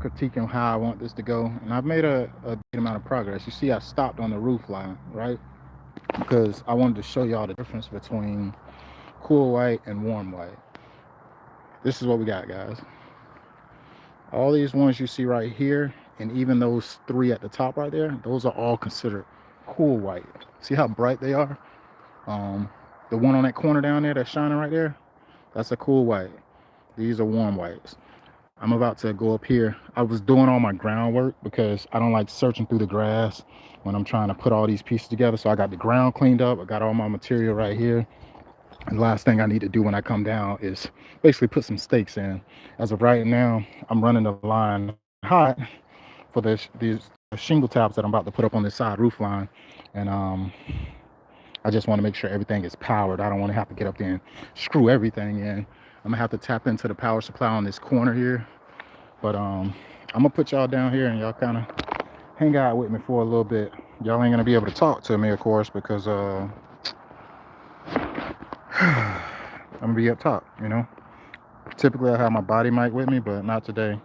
critiquing how I want this to go, and I've made a good amount of progress. You see, I stopped on the roof line, right? Because I wanted to show y'all the difference between cool white and warm white. This is what we got, guys. All these ones you see right here, and even those three at the top right there, those are all considered cool white. See how bright they are? Um, the one on that corner down there that's shining right there, that's a cool white. These are warm whites. I'm about to go up here. I was doing all my groundwork because I don't like searching through the grass when I'm trying to put all these pieces together. So I got the ground cleaned up. I got all my material right here. And the last thing I need to do when I come down is basically put some stakes in. As of right now, I'm running the line hot for these shingle tabs that I'm about to put up on this side roof line. And I just want to make sure everything is powered. I don't want to have to get up there and screw everything in. I'm gonna have to tap into the power supply on this corner here. But I'm gonna put y'all down here and y'all kind of hang out with me for a little bit. Y'all ain't gonna be able to talk to me, of course, because I'm gonna be up top. You know. Typically, I have my body mic with me, but not today.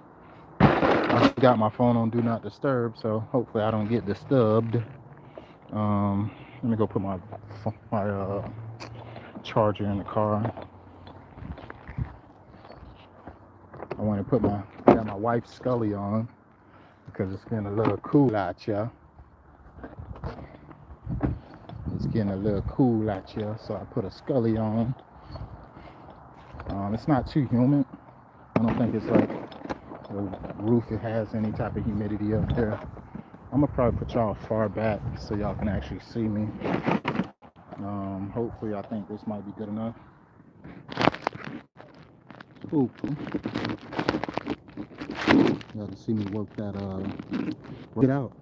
I got my phone on Do Not Disturb, so hopefully I don't get disturbed. Let me go put my charger in the car. I want to got my wife's Scully on because it's getting a little cool out here. It's getting a little cool out here, so I put a Scully on. It's not too humid. I don't think it's like the roof it has any type of humidity up there. I'm gonna probably put y'all far back so y'all can actually see me. Hopefully, I think this might be good enough. Ooh, y'all can see me work it out.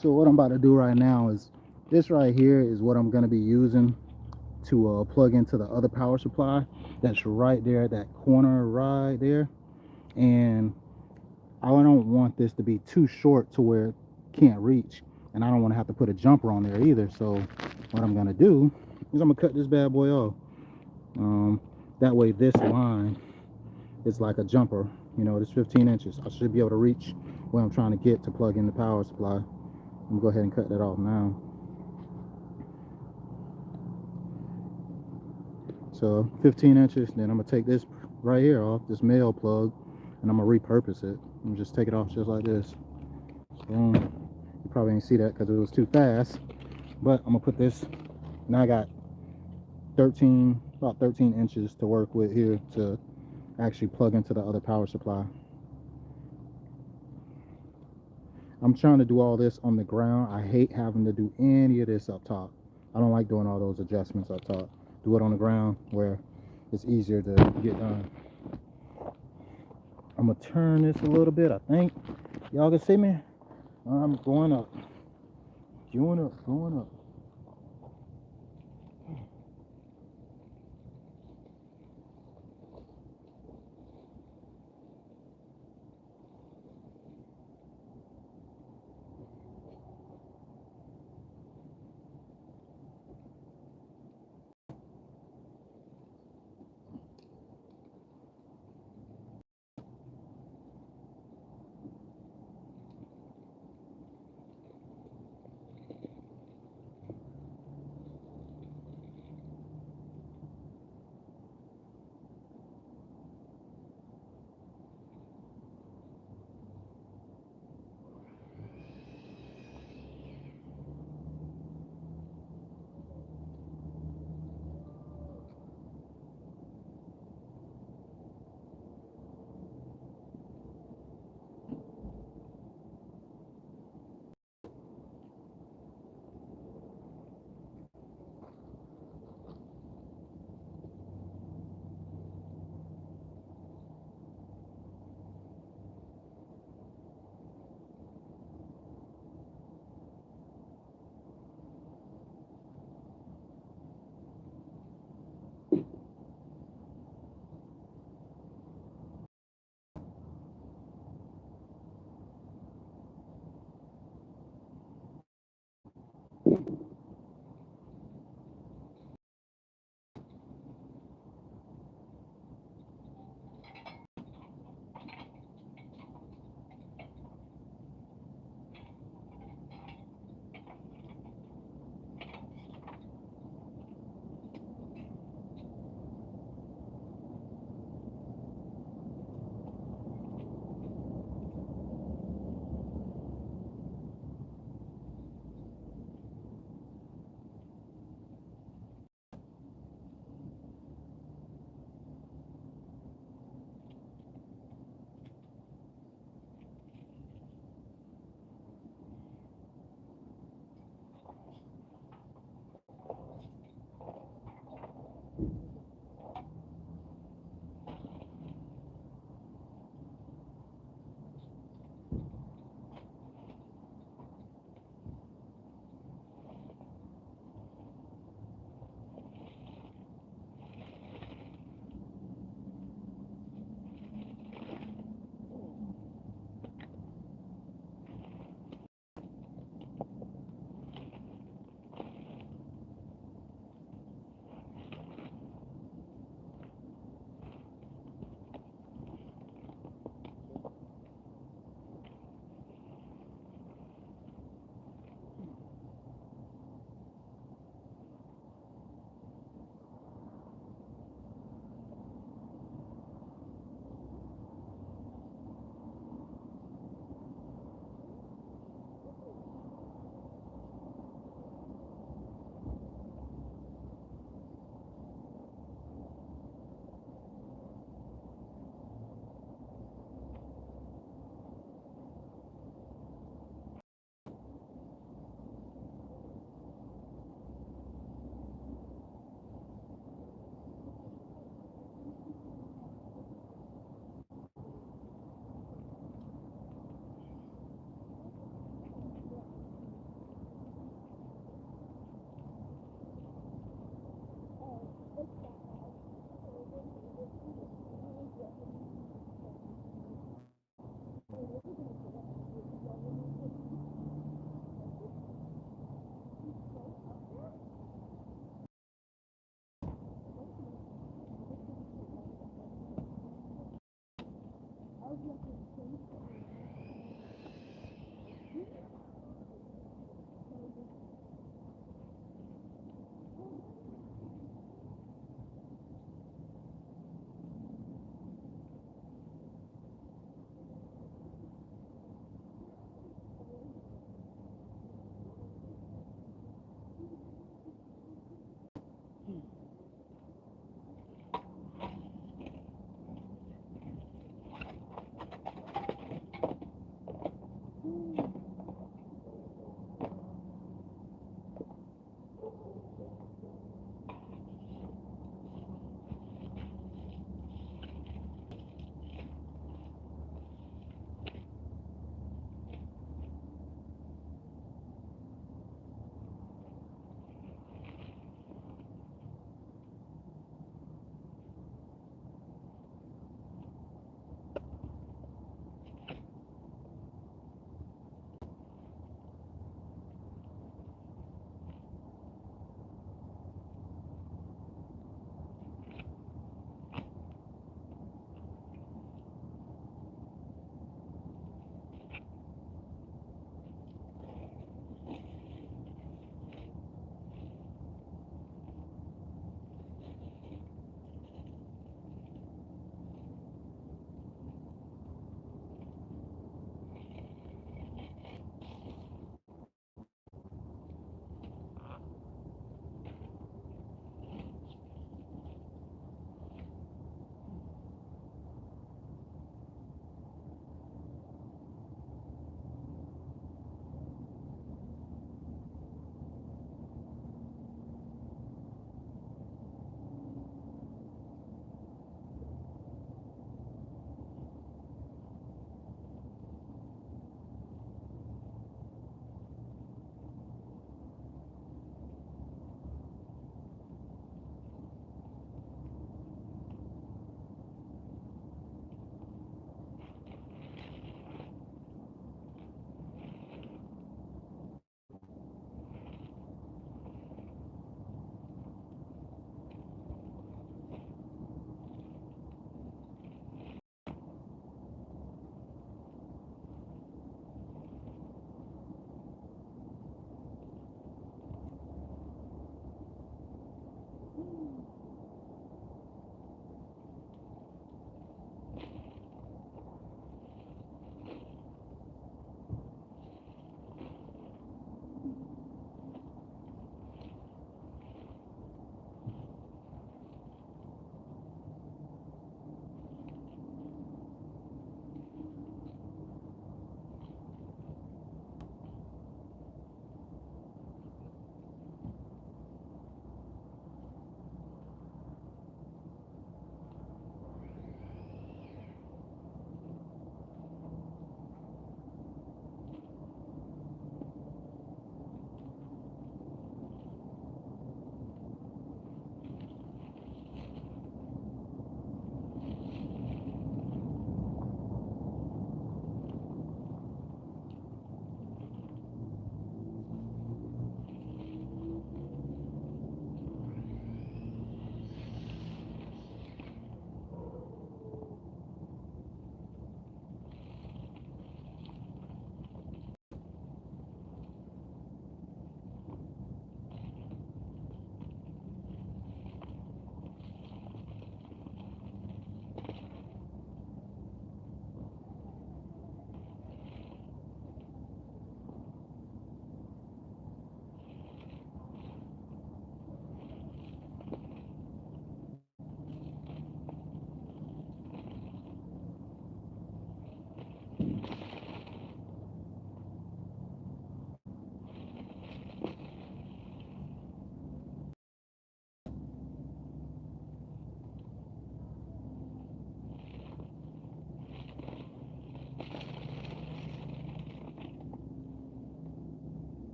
So what I'm about to do right now is, this right here is what I'm going to be using to plug into the other power supply that's right there at that corner right there. And I don't want this to be too short to where it can't reach, and I don't want to have to put a jumper on there either. So what I'm going to do is I'm going to cut this bad boy off. That way this line is like a jumper, you know, it's 15 inches. I should be able to reach where I'm trying to get to plug in the power supply. I'm gonna go ahead and cut that off now. So 15 inches, then I'm gonna take this right here off, this male plug, and I'm gonna repurpose it. I'm just take it off just like this. Boom. You probably didn't see that because it was too fast, but I'm gonna put this, now I got about 13 inches to work with here to actually plug into the other power supply. I'm trying to do all this on the ground. I hate having to do any of this up top. I don't like doing all those adjustments up top. Do it on the ground where it's easier to get done. I'm gonna turn this a little bit, I think. Y'all can see me? I'm going up. Going up, going up.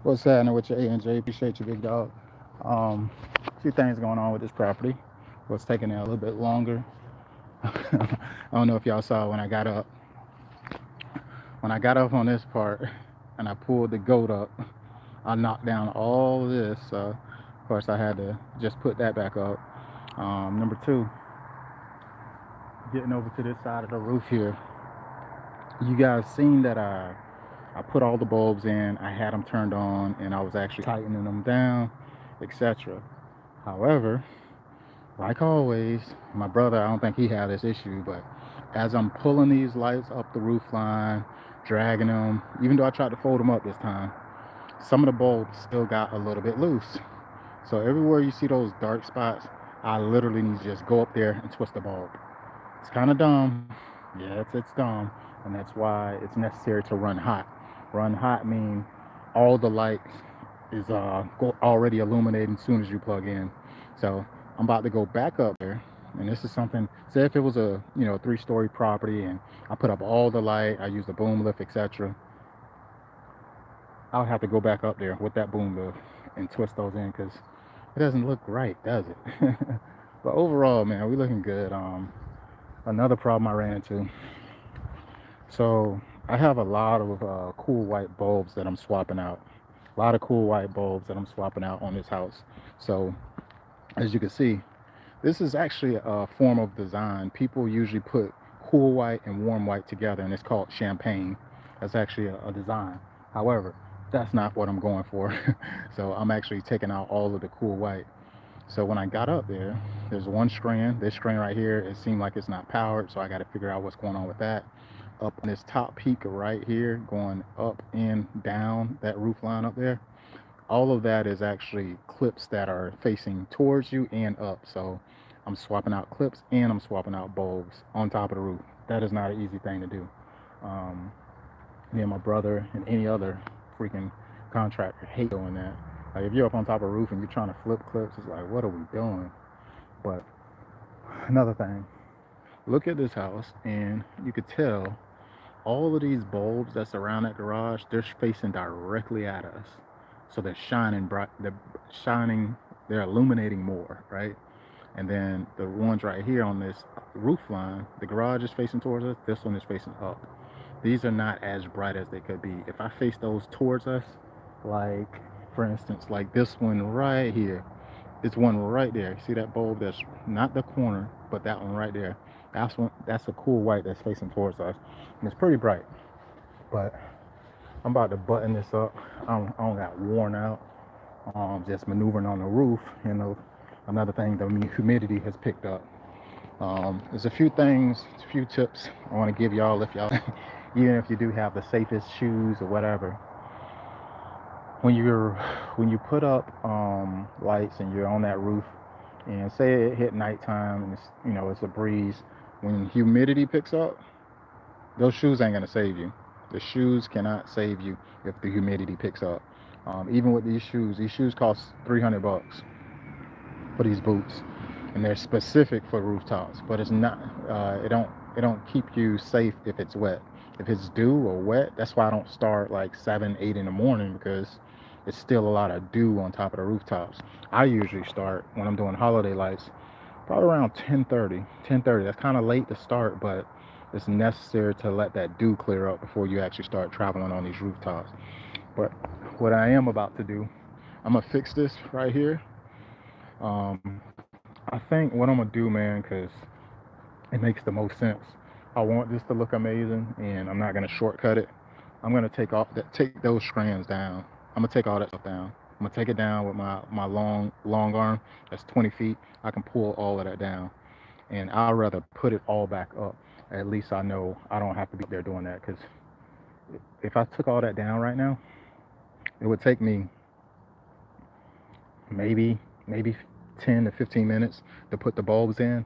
What's happening with your A&J? Appreciate you, big dog. Um, a few things going on with this property. What's taking it a little bit longer. I don't know if y'all saw when I got up. When I got up on this part and I pulled the goat up, I knocked down all of this. So, of course, I had to just put that back up. Number two, getting over to this side of the roof here. You guys seen that I put all the bulbs in, I had them turned on, and I was actually tightening them down, etc. However, like always, my brother, I don't think he had this issue, but as I'm pulling these lights up the roof line, dragging them, even though I tried to fold them up this time, some of the bulbs still got a little bit loose. So everywhere you see those dark spots, I literally need to just go up there and twist the bulb. It's kind of dumb. Yeah, it's dumb, and that's why it's necessary to run hot. Run hot means all the lights is already illuminating as soon as you plug in. So I'm about to go back up there, and this is something. Say if it was a 3-story property, and I put up all the light, I use the boom lift, etc. I'll have to go back up there with that boom lift and twist those in because it doesn't look right, does it? But overall, man, we looking good. Another problem I ran into. So I have a lot of cool white bulbs that I'm swapping out. A lot of cool white bulbs that I'm swapping out on this house. So as you can see, this is actually a form of design. People usually put cool white and warm white together, and it's called champagne. That's actually a design. However, that's not what I'm going for. So I'm actually taking out all of the cool white. So when I got up there, there's one strand. This strand right here, it seemed like it's not powered, so I got to figure out what's going on with that. Up on this top peak right here, going up and down that roof line up there, all of that is actually clips that are facing towards you and up. So I'm swapping out clips and I'm swapping out bulbs on top of the roof. That is not an easy thing to do. Um, Me and my brother and any other freaking contractor hate doing that. Like if you're up on top of a roof and you're trying to flip clips, it's like, what are we doing? But another thing, look at this house and you could tell all of these bulbs that's around that garage, they're facing directly at us. So they're shining bright, they're illuminating more, right? And then the ones right here on this roof line, the garage is facing towards us, this one is facing up. These are not as bright as they could be. If I face those towards us, like for instance, like this one right here, this one right there. See that bulb that's not the corner, but that one right there. That's a cool white that's facing towards us. And it's pretty bright. But I'm about to button this up. I don't got worn out. Just maneuvering on the roof. Another thing, the humidity has picked up. There's a few things, a few tips I want to give y'all if y'all, even if you do have the safest shoes or whatever. When you put up lights and you're on that roof, and say it hit nighttime and it's a breeze, when humidity picks up, those shoes ain't gonna save you. The shoes cannot save you if the humidity picks up. Even with these shoes cost $300 for these boots, and they're specific for rooftops. But it's not. It don't keep you safe if it's wet. If it's dew or wet, that's why I don't start like 7, 8 in the morning because it's still a lot of dew on top of the rooftops. I usually start when I'm doing holiday lights, probably around 10:30. 10:30. That's kind of late to start, but it's necessary to let that dew clear up before you actually start traveling on these rooftops. But what I am about to do, I'm gonna fix this right here. Um, I think what I'm gonna do, man, because it makes the most sense. I want this to look amazing, and I'm not gonna shortcut it. I'm gonna take those strands down. I'm gonna take all that stuff down. I'm gonna take it down with my long arm. That's 20 feet. I can pull all of that down, and I'd rather put it all back up. At least I know I don't have to be there doing that. Because if I took all that down right now, it would take me maybe 10 to 15 minutes to put the bulbs in.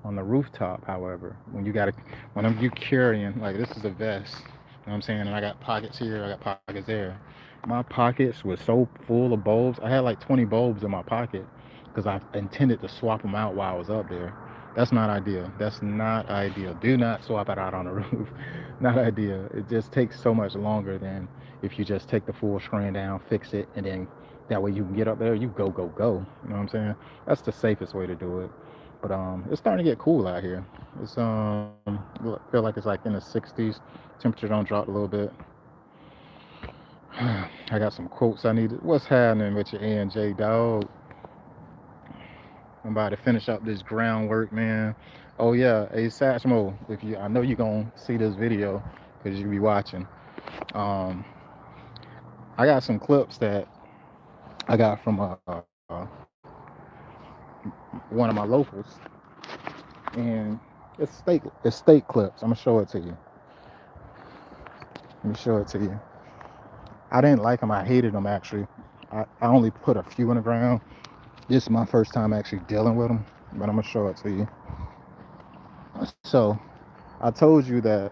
On the rooftop, however, when you carrying, like this is a vest, you know what I'm saying, and I got pockets here, I got pockets there. My pockets were so full of bulbs. I had like 20 bulbs in my pocket because I intended to swap them out while I was up there. That's not ideal. That's not ideal. Do not swap it out on the roof. Not ideal. It just takes so much longer than if you just take the full screen down, fix it, and then that way you can get up there, you go, go, go. You know what I'm saying? That's the safest way to do it. But it's starting to get cool out here. It's feel like it's like in the 60s. Temperature don't drop a little bit. I got some quotes I need. What's happening with your A&J dog? I'm about to finish up this groundwork, man. Oh yeah, hey Satchmo, if you, I know you're gonna see this video because you be watching. Um, I got some clips that I got from one of my locals, and it's steak clips. I'm gonna show it to you. Let me show it to you. I didn't like them. I hated them actually. I only put a few in the ground. This is my first time actually dealing with them, but I'm gonna show it to you. So I told you that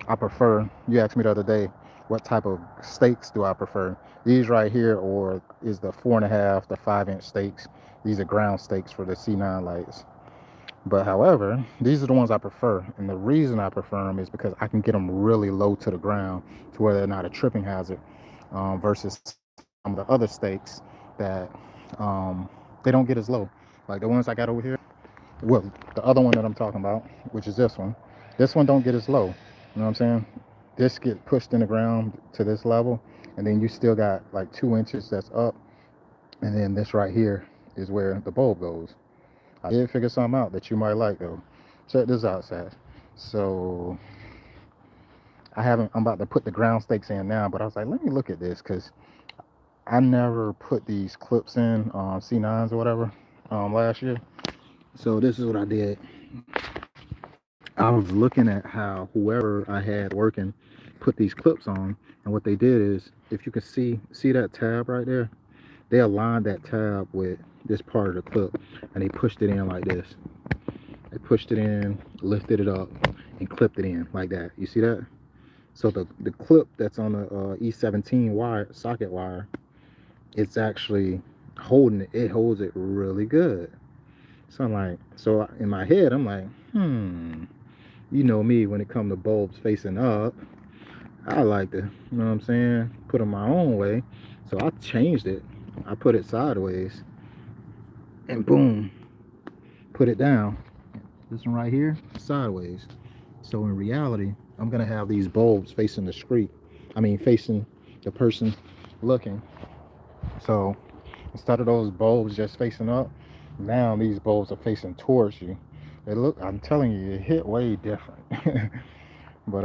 I prefer, you asked me the other day, what type of steaks do I prefer? These right here, or is the 4.5 to 5 inch steaks. These are ground steaks for the C9 lights. But however, these are the ones I prefer. And the reason I prefer them is because I can get them really low to the ground to where they're not a tripping hazard, versus some of the other steaks that they don't get as low. Like the ones I got over here. Well, the other one that I'm talking about, which is this one. This one don't get as low. You know what I'm saying? This get pushed in the ground to this level, and then you still got like 2 inches that's up, and then this right here is where the bulb goes. I did figure something out that you might like though. Check this out, Seth. So I'm about to put the ground stakes in now, but I was like, let me look at this because I never put these clips in C9s or whatever last year. So this is what I did. I was looking at how whoever I had working put these clips on, and what they did is, if you can see that tab right there, they aligned that tab with this part of the clip, and they pushed it in like this. They pushed it in, lifted it up, and clipped it in like that. You see that? So the clip that's on the E17 wire, socket wire, it's actually holding it. It holds it really good. So I'm like, so in my head, I'm like, you know me, when it comes to bulbs facing up, I like to, you know what I'm saying, put them my own way. So I changed it. I put it sideways, and boom, put it down. This one right here, sideways. So in reality, I'm gonna have these bulbs facing the street. I mean, facing the person looking. So instead of those bulbs just facing up, now these bulbs are facing towards you. They look, I'm telling you, it hit way different. But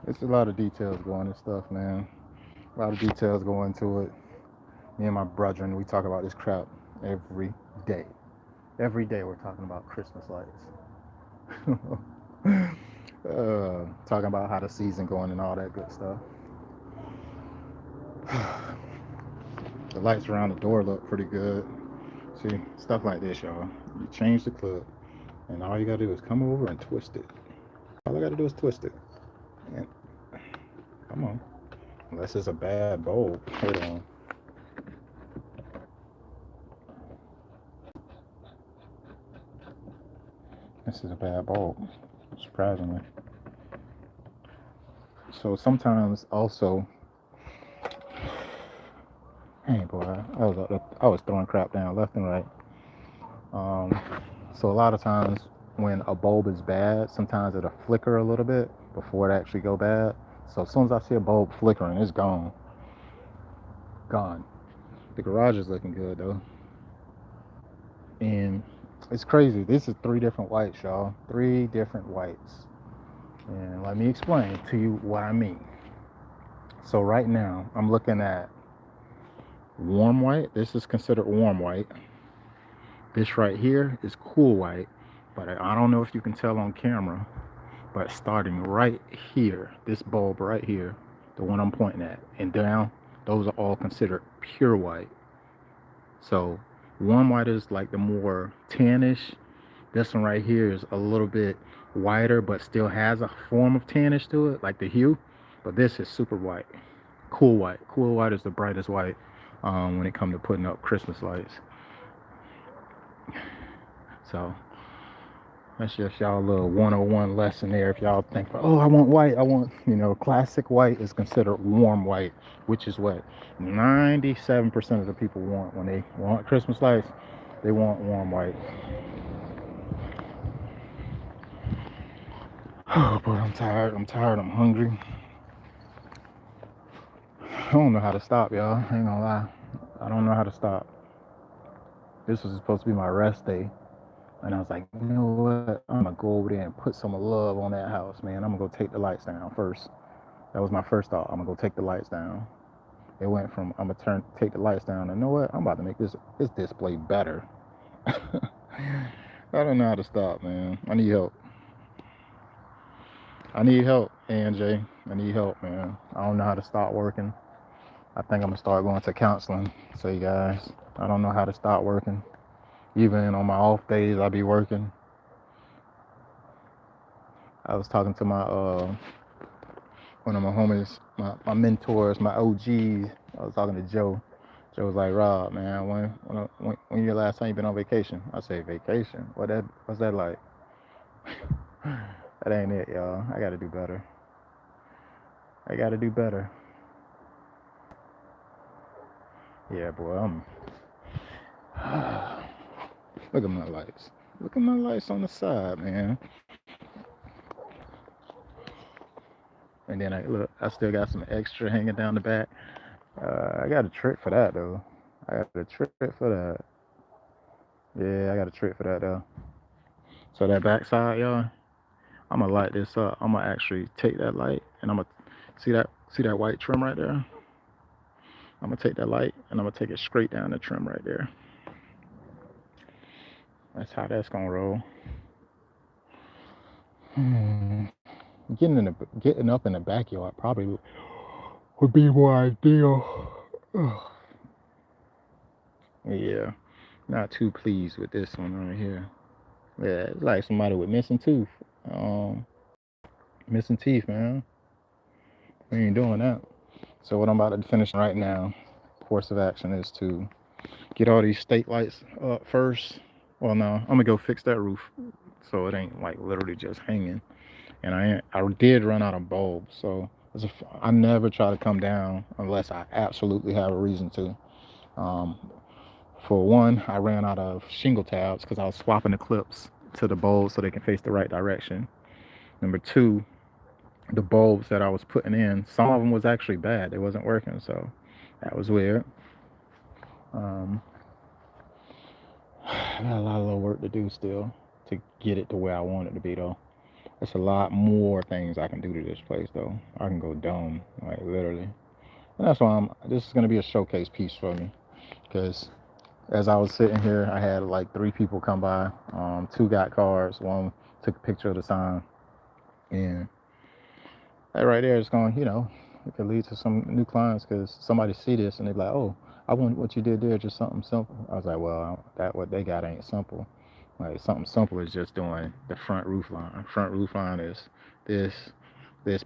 it's a lot of details going into stuff, man. A lot of details go into it. Me and my brethren, we talk about this crap every day. Every day we're talking about Christmas lights. Talking about how the season going and all that good stuff. The lights around the door look pretty good. See, stuff like this, y'all. You change the clip, and all you gotta do is come over and twist it. All I gotta do is twist it. And come on. Unless it's a bad bulb. Hold on. This is a bad bulb, surprisingly. So sometimes also, hey boy, I was throwing crap down left and right. So a lot of times when a bulb is bad, sometimes it'll flicker a little bit before it actually go bad. So as soon as I see a bulb flickering, it's gone. Gone. The garage is looking good though. And it's crazy. This is 3 different whites, y'all. 3 different whites. And let me explain to you what I mean. So right now, I'm looking at warm white. This is considered warm white. This right here is cool white. But I don't know if you can tell on camera, but starting right here, this bulb right here, the one I'm pointing at, and down, those are all considered pure white. So warm white is like the more tannish. This one right here is a little bit whiter, but still has a form of tannish to it, like the hue. But this is super white. Cool white. Cool white is the brightest white when it comes to putting up Christmas lights. So that's just y'all little 101 lesson there. If y'all think, oh, I want white, I want, classic white is considered warm white, which is what 97% of the people want when they want Christmas lights. They want warm white. Oh, boy, I'm tired. I'm hungry. I don't know how to stop, y'all. I ain't gonna lie. I don't know how to stop. This was supposed to be my rest day. And I was like, you know what? I'm gonna go over there and put some love on that house, man. I'm gonna go take the lights down first. That was my first thought. I'm gonna go take the lights down. It went from I'm gonna take the lights down, and you know what? I'm about to make this display better. I don't know how to stop, man. I need help. AJ. I need help, man. I don't know how to stop working. I think I'm gonna start going to counseling. So you guys, I don't know how to stop working. Even on my off days, I be working. I was talking to my one of my homies, my mentors, my OGs. I was talking to Joe. Joe was like, Rob, man, when your last time you been on vacation? I say, vacation? What's that like? That ain't it, y'all. I gotta do better. Yeah, boy, look at my lights. Look at my lights on the side, man. And then I still got some extra hanging down the back. I got a trick for that though. I got a trick for that. Yeah, I got a trick for that though. So that back side, y'all, I'm gonna light this up. I'm gonna actually take that light and I'm gonna see that white trim right there. I'm gonna take that light and I'm gonna take it straight down the trim right there. That's how that's gonna roll. Getting up in the backyard probably would be more ideal. Yeah, not too pleased with this one right here. Yeah, it's like somebody with missing tooth. Missing teeth, man. We ain't doing that. So what I'm about to finish right now, course of action is to get all these state lights up first. Well, no, I'm gonna go fix that roof so it ain't like literally just hanging. And I did run out of bulbs, so I never try to come down unless I absolutely have a reason to. For one, I ran out of shingle tabs because I was swapping the clips to the bulbs so they can face the right direction. Number two, the bulbs that I was putting in, some of them was actually bad. They wasn't working, so that was weird. I got a lot of little work to do still to get it to where I want it to be, though. There's a lot more things I can do to this place, though. I can go dumb, like literally. And that's why this is going to be a showcase piece for me. Because as I was sitting here, I had like 3 people come by. 2 got cars. 1 took a picture of the sign. And that right there is going, it could lead to some new clients because somebody see this and they're like, oh, I want what you did there, just something simple. I was like, well, what they got ain't simple. Like something simple is just doing the front roof line. Front roof line is this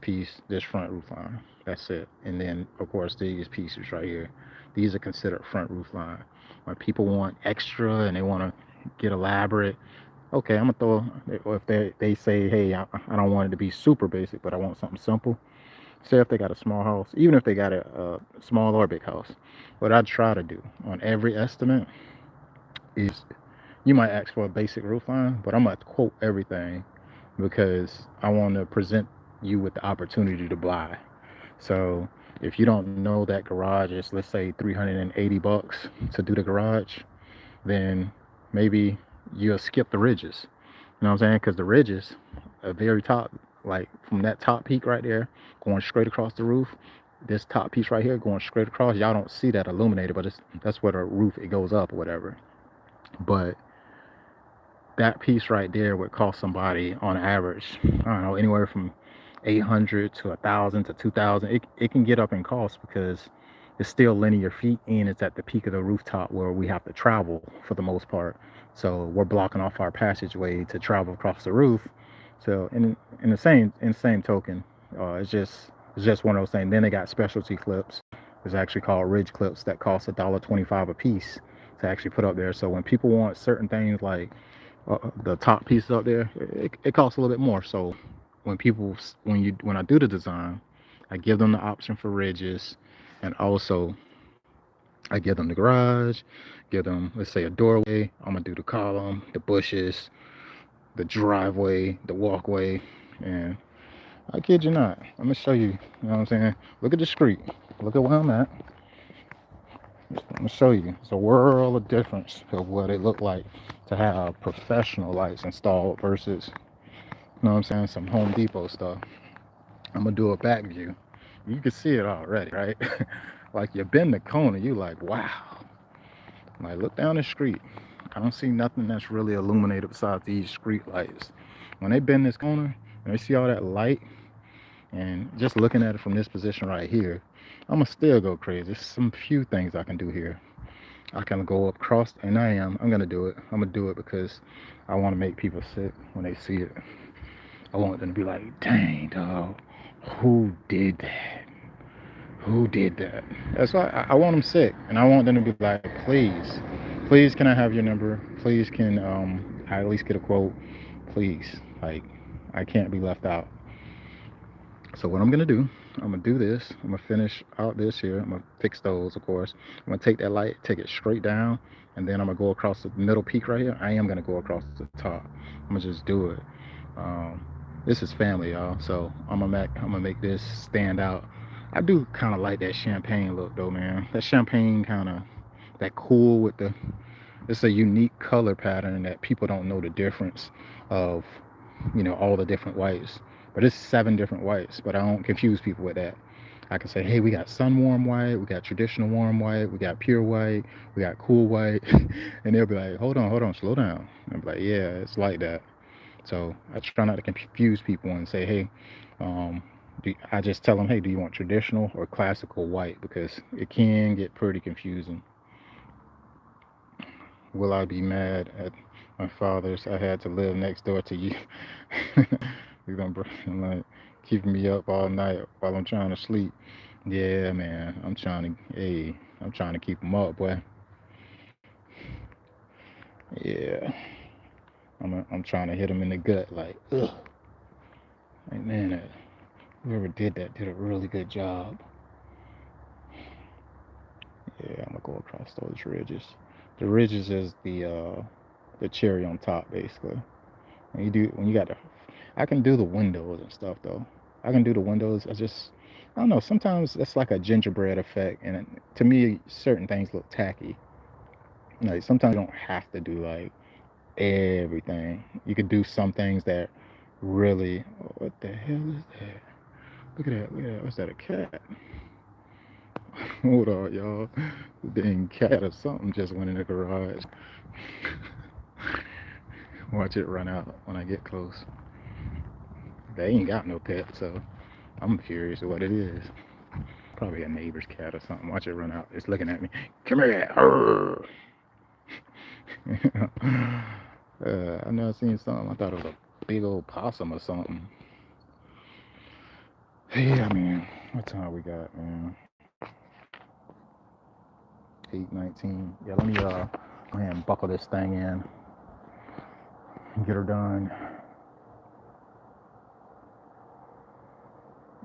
piece, this front roof line. That's it. And then of course these pieces right here, these are considered front roof line. When people want extra and they want to get elaborate, okay, I'm gonna throw. If they say, hey, I don't want it to be super basic, but I want something simple. Say if they got a small house, even if they got a small or big house, what I try to do on every estimate is you might ask for a basic roof line, but I'm gonna quote everything because I want to present you with the opportunity to buy. So if you don't know that garage is, let's say, $380 to do the garage, then maybe you'll skip the ridges. You know what I'm saying? Because the ridges, a very top, like from that top peak right there, going straight across the roof, this top piece right here going straight across, y'all don't see that illuminated, but that's where the roof, it goes up or whatever. But that piece right there would cost somebody on average, I don't know, anywhere from 800 to 1,000 to 2,000. It can get up in cost because it's still linear feet and it's at the peak of the rooftop where we have to travel for the most part. So we're blocking off our passageway to travel across the roof. So in the same token, it's just one of those things. Then they got specialty clips. It's actually called ridge clips that cost $1.25 a piece to actually put up there. So when people want certain things like the top piece up there, it costs a little bit more. So when I do the design, I give them the option for ridges, and also I give them the garage, give them, let's say, a doorway. I'm gonna do the column, the bushes, the driveway, the walkway, and I kid you not, I'm gonna show you. You know what I'm saying? Look at the street. Look at where I'm at. I'm gonna show you. It's a world of difference of what it looked like to have professional lights installed versus, you know what I'm saying, some Home Depot stuff. I'm gonna do a back view. You can see it already, right? Like you bend the corner, you like, wow. Like look down the street. I don't see nothing that's really illuminated besides these street lights. When they bend this corner and they see all that light, and just looking at it from this position right here, I'm gonna still go crazy. There's some few things I can do here. I can go across, and I'm gonna do it. I'm gonna do it because I want to make people sick when they see it. I want them to be like, dang, dog, who did that? Who did that? That's why I want them sick, and I want them to be like, please, can I have your number? Please, can I at least get a quote? Please, like, I can't be left out. So what I'm gonna do, I'm gonna do this. I'm gonna finish out this here. I'm gonna fix those, of course. I'm gonna take that light, take it straight down, and then I'm gonna go across the middle peak right here. I am gonna go across the top. I'm gonna just do it. Um, this is family, y'all. So I'm gonna make this stand out. I do kind of like that champagne look, though, man. That champagne kind of that cool with the. It's a unique color pattern that people don't know the difference of, all the different whites. But it's 7 different whites. But I don't confuse people with that. I can say, hey, we got sun warm white, we got traditional warm white, we got pure white, we got cool white, and they'll be like, hold on, slow down. I'm like, yeah, it's like that. So I try not to confuse people and say, hey, um, I just tell them, hey, do you want traditional or classical white? Because it can get pretty confusing. Will I be mad at my father's? I had to live next door to you. You're gonna like keeping me up all night while I'm trying to sleep. Yeah, man. I'm trying to keep them up, boy. Yeah, I'm trying to hit them in the gut, like, ugh. Like, man, whoever did that did a really good job. Yeah, I'm gonna go across those ridges. The ridges is the cherry on top, basically. When you got the, I can do the windows and stuff though. I can do the windows. I don't know. Sometimes it's like a gingerbread effect, and to me, certain things look tacky. Like sometimes you don't have to do like everything. You could do some things that really. What the hell is that? Look at that! Look at that! What's that? A cat? Hold on, y'all. The dang cat or something just went in the garage. Watch it run out when I get close. They ain't got no pet, so I'm curious what it is. Probably a neighbor's cat or something. Watch it run out. It's looking at me. Come here. I never seen something. I thought it was a big old possum or something. Yeah, man. What time we got, man? 8:19. Yeah, let me go ahead and buckle this thing in and get her done.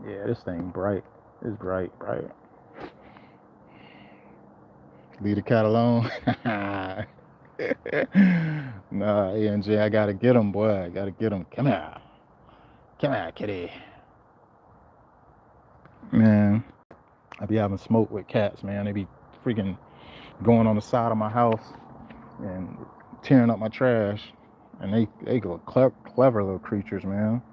Yeah, this thing bright. It's bright, bright. Leave the cat alone. Nah, ANJ, I gotta get him, boy. I gotta get him. Come here. Come here, kitty. Man, I be having smoke with cats, man. They be freaking going on the side of my house and tearing up my trash. And they go clever little creatures, man.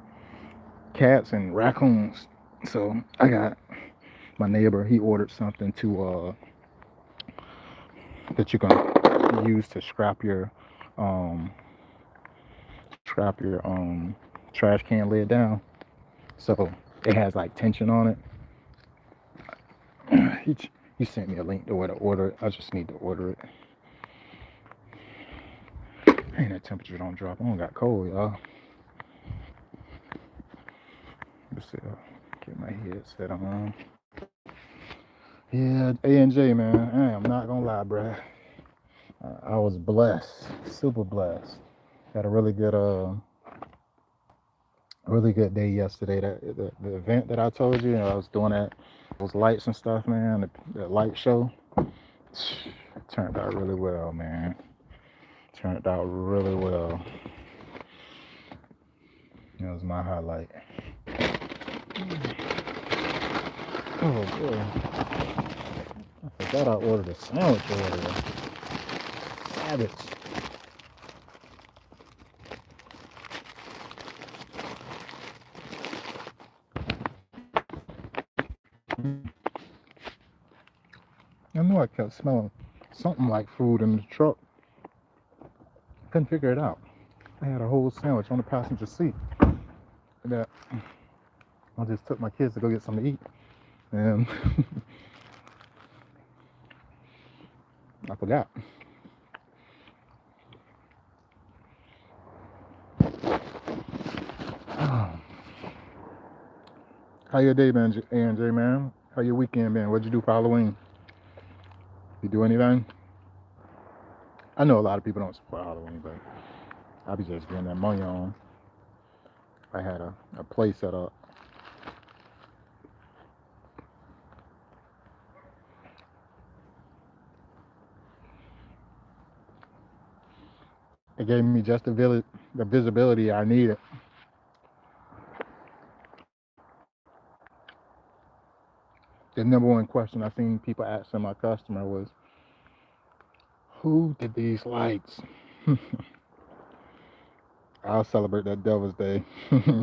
Cats and raccoons. So I got my neighbor. He ordered something to that you can use to um scrap your trash can lid down. So it has like tension on it. He sent me a link to where to order it. I just need to order it. Ain't that temperature don't drop. I don't got cold, y'all. Let's see. Get my headset on. Yeah, ANJ, man. I am not gonna lie, bruh. I was blessed, super blessed. Had a really good day yesterday. The event that I told you, I was doing that, those lights and stuff, man. The light show turned out really well, man. Turned out really well. It was my highlight. Oh boy, I forgot I ordered a sandwich earlier. Savage. I knew I kept smelling something like food in the truck. Couldn't figure it out. I had a whole sandwich on the passenger seat that I just took my kids to go get something to eat, and I forgot. How your day been, AJ, man? How your weekend been? What'd you do for Halloween? You do anything? I know a lot of people don't support Halloween, but I be just getting that money on. I had a play set up. It gave me just the visibility I needed. The number one question I seen people asking my customer was, "Who did these lights?" I'll celebrate that Devil's Day,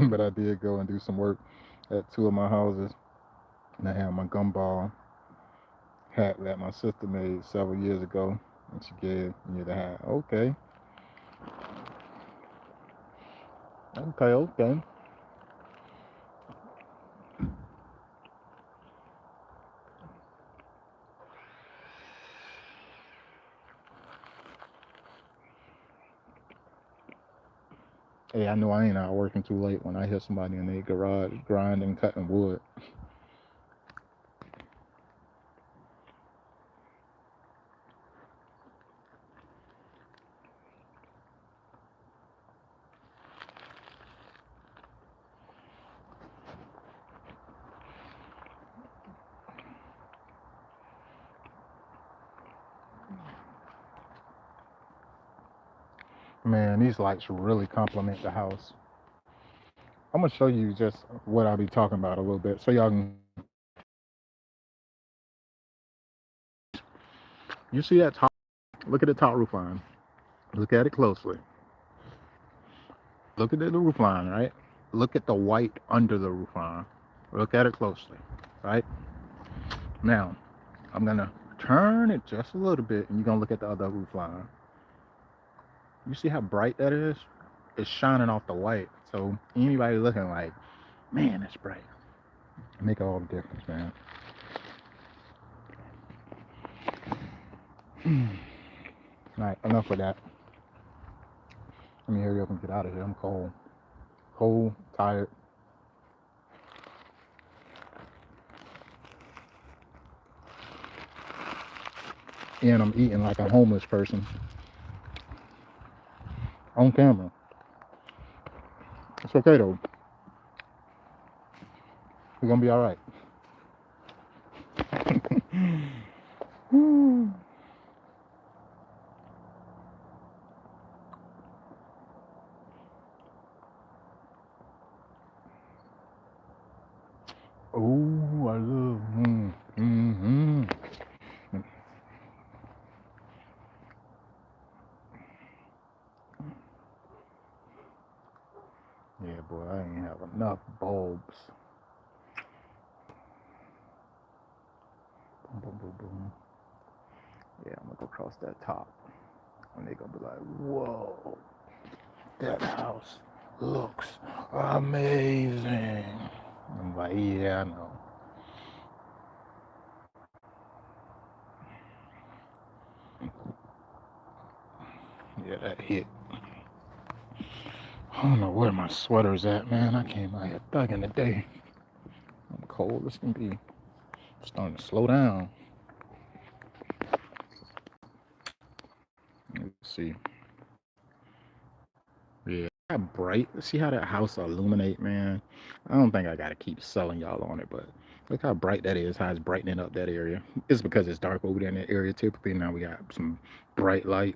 but I did go and do some work at two of my houses, and I had my gumball hat that my sister made several years ago, and she gave me the hat. Okay, okay. Hey, I know I ain't out working too late when I hear somebody in their garage grinding, cutting wood. Man, these lights really complement the house. I'm gonna show you just what I'll be talking about a little bit, so y'all can. You see that top? Look at the top roof line. Look at it closely. Look at the roof line, right? Look at the white under the roof line. Look at it closely, right? Now, I'm gonna turn it just a little bit, and you're gonna look at the other roof line. You see how bright that is? It's shining off the white. So anybody looking like, man, it's bright. It make all the difference, man. All right, enough of that. Let me hurry up and get out of here. I'm cold, tired. And I'm eating like a homeless person on camera. It's okay though. We're gonna be all right. Oh, I love. Yeah, boy, I ain't have enough bulbs. Boom, boom, boom, boom. Yeah, I'm gonna go across that top, and they gonna be like, "Whoa, that house looks amazing." I'm like, "Yeah, I know." Yeah, that hit. I don't know where my sweater's at, man. I came out here thugging today. I'm cold as can be. I'm starting to slow down. Let's see. How bright. See how that house illuminate, man? I don't think I gotta keep selling y'all on it, but look how bright that is, how it's brightening up that area. It's because it's dark over there in that area typically. Now we got some bright light.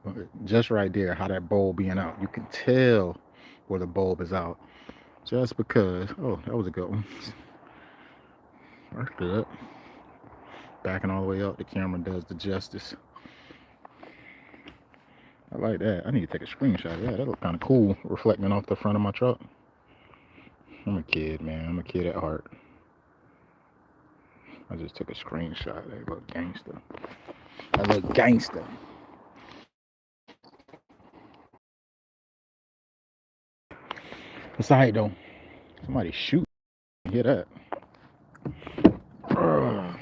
But just right there, how that bulb being out. You can tell where the bulb is out. Just because. Oh, that was a good one. That's good. Backing all the way up, the camera does the justice. I like that. I need to take a screenshot of that. That look kind of cool, reflecting off the front of my truck. I'm a kid, man. I'm a kid at heart. I just took a screenshot. That look gangster. That look gangster. It's alright though. Somebody shoot. Hear that? Ugh.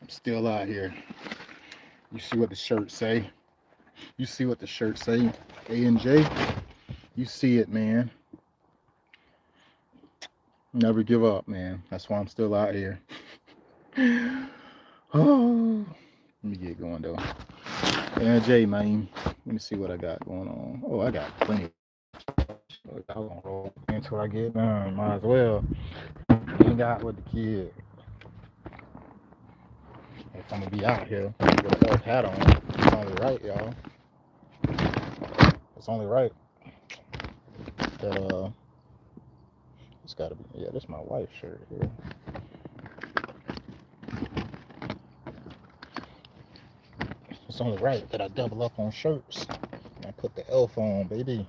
I'm still out here. You see what the shirt say? You see what the shirt say? A&J. You see it, man. Never give up, man. That's why I'm still out here. Oh, let me get going though. A&J, man. Let me see what I got going on. Oh, I got plenty. I'm gonna roll until I get done. Might as well hang out with the kid. If I'm gonna be out here with a elf hat on, it's only right, y'all. It's only right that it's gotta be. Yeah, this is my wife's shirt here. It's only right that I double up on shirts. And I put the elf on, baby. And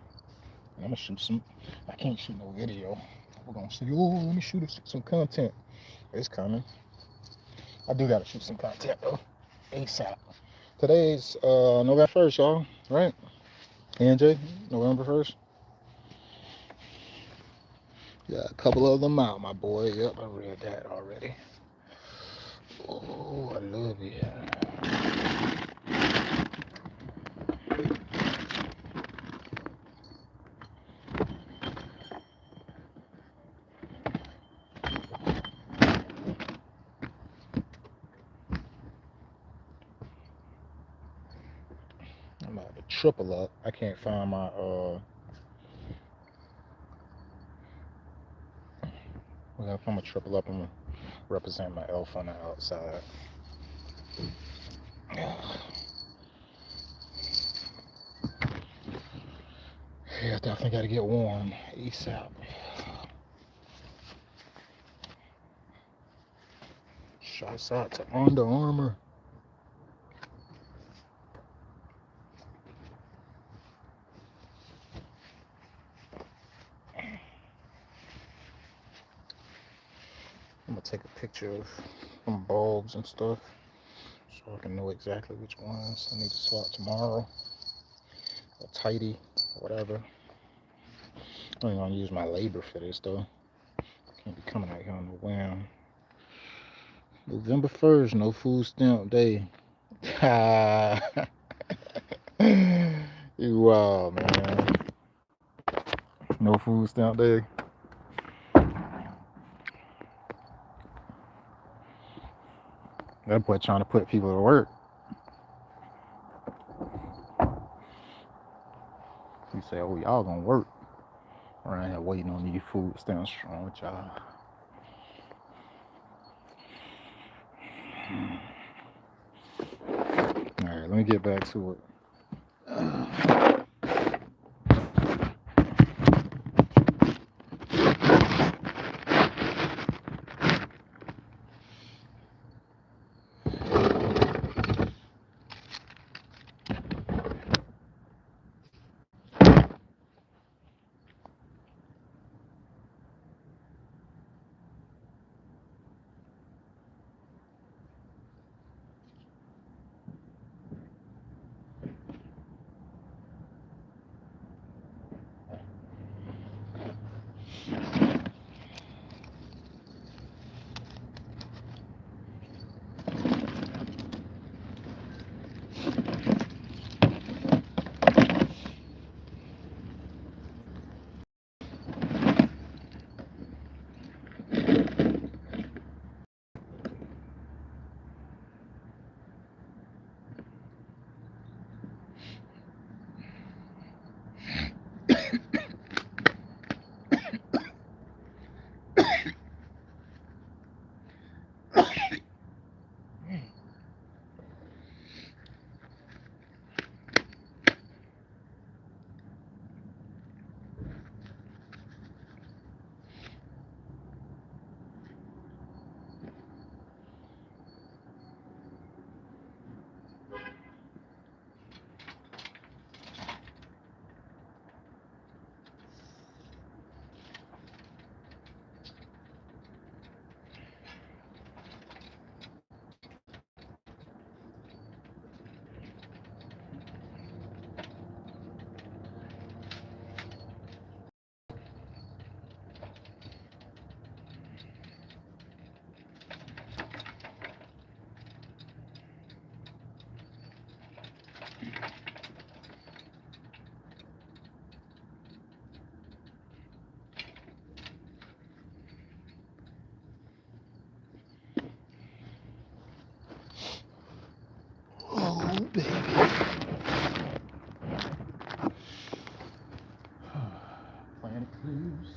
I'm gonna shoot some. I can't shoot no video. We're gonna see. Oh, let me shoot some content. It's coming. I do gotta shoot some content though. ASAP. Today's November 1st, y'all. Right? A&J, November 1st. Yeah, a couple of them out, my boy. Yep, I read that already. Oh, I love it. I'm about to triple up. I can't find my well, if I'm gonna triple up, I'm gonna represent my elf on the outside. Yeah, definitely gotta get warm ASAP. Shouts out to Under Armour. I'm gonna take a picture of some bulbs and stuff so I can know exactly which ones I need to swap tomorrow. Or tidy, or whatever. I'm gonna use my labor for this though. Can't be coming out here on the whim. November 1st, no food stamp day. You wild, man. No food stamp day. That boy trying to put people to work. He say, oh, y'all gonna work around here waiting on these food stamps. Wrong with y'all? All right, let me get back to it. baby. Planet Cruise.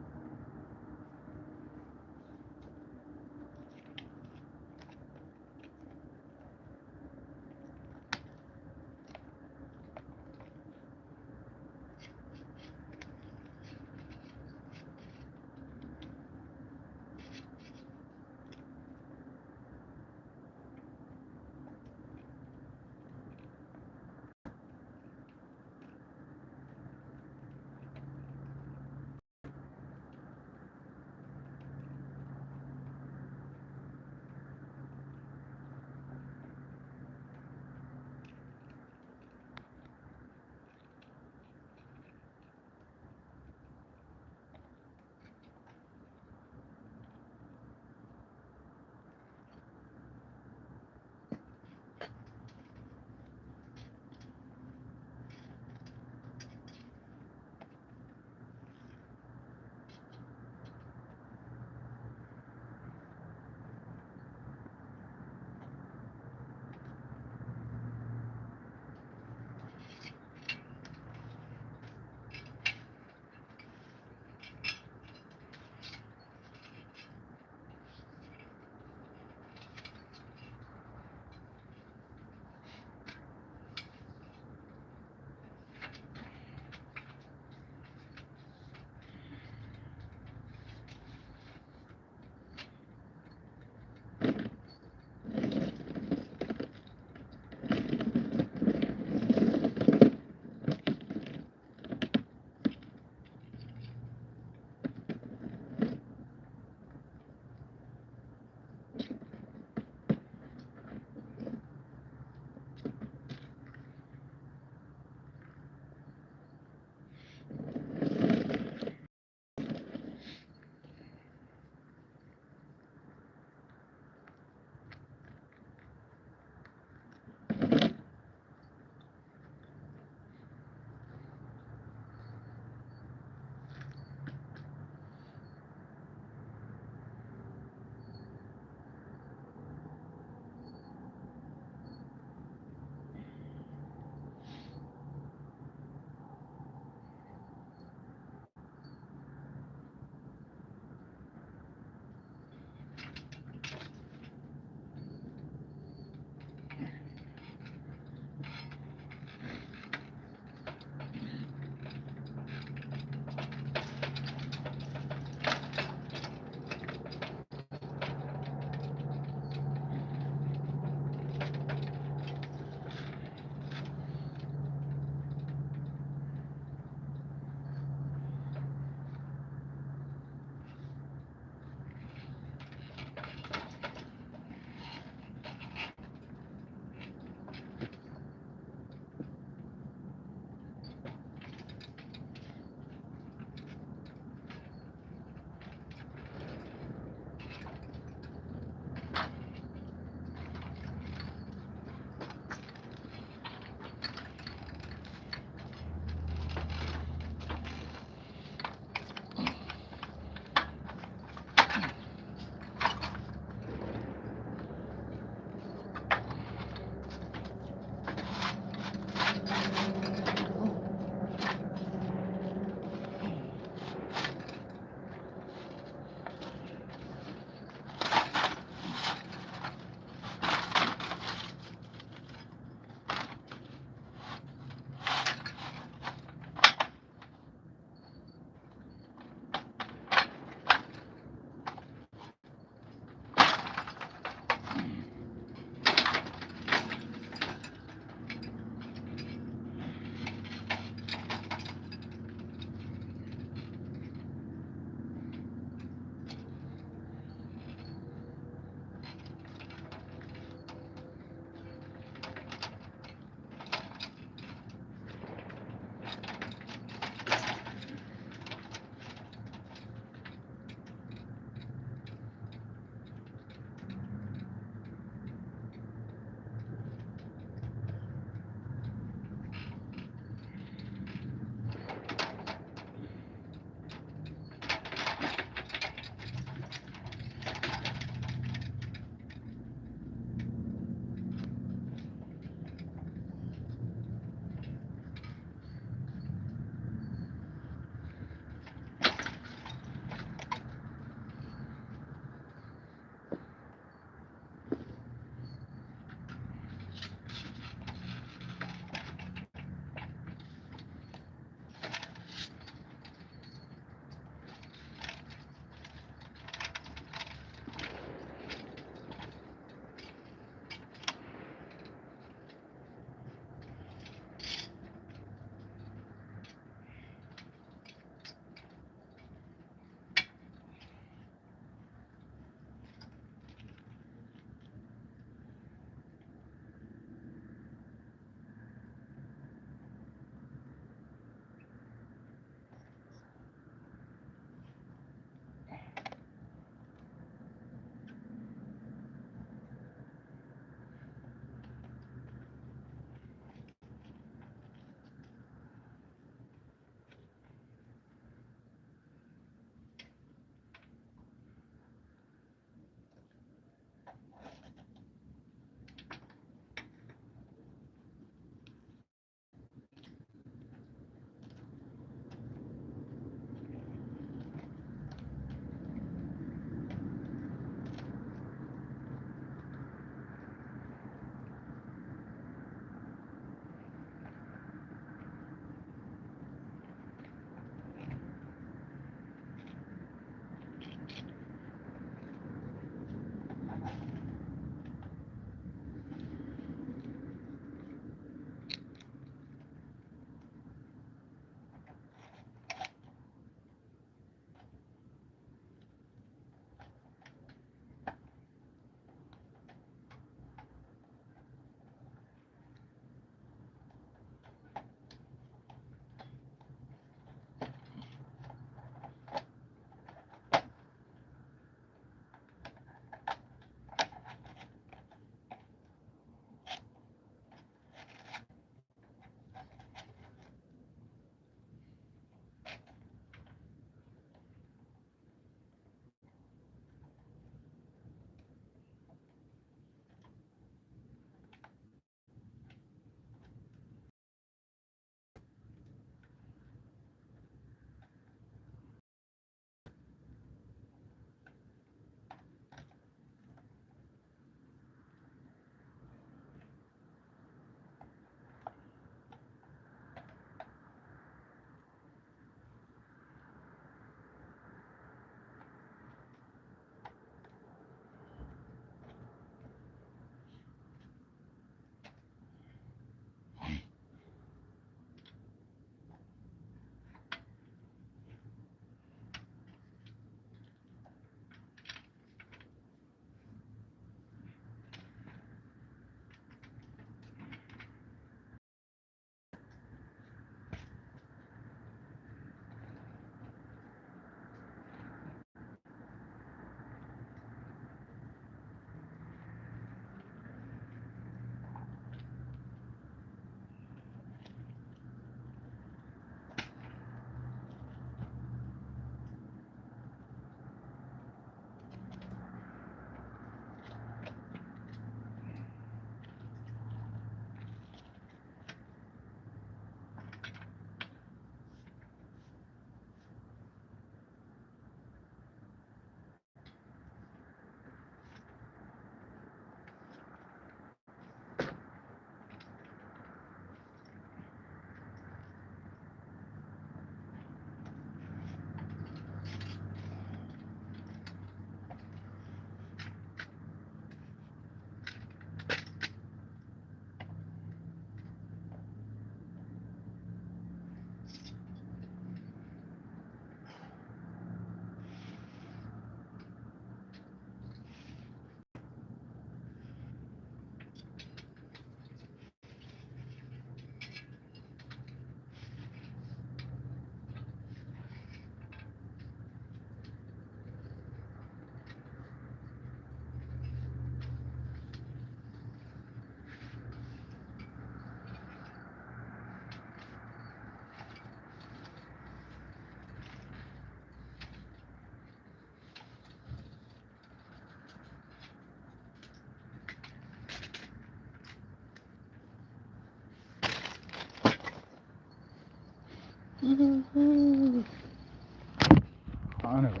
Finally.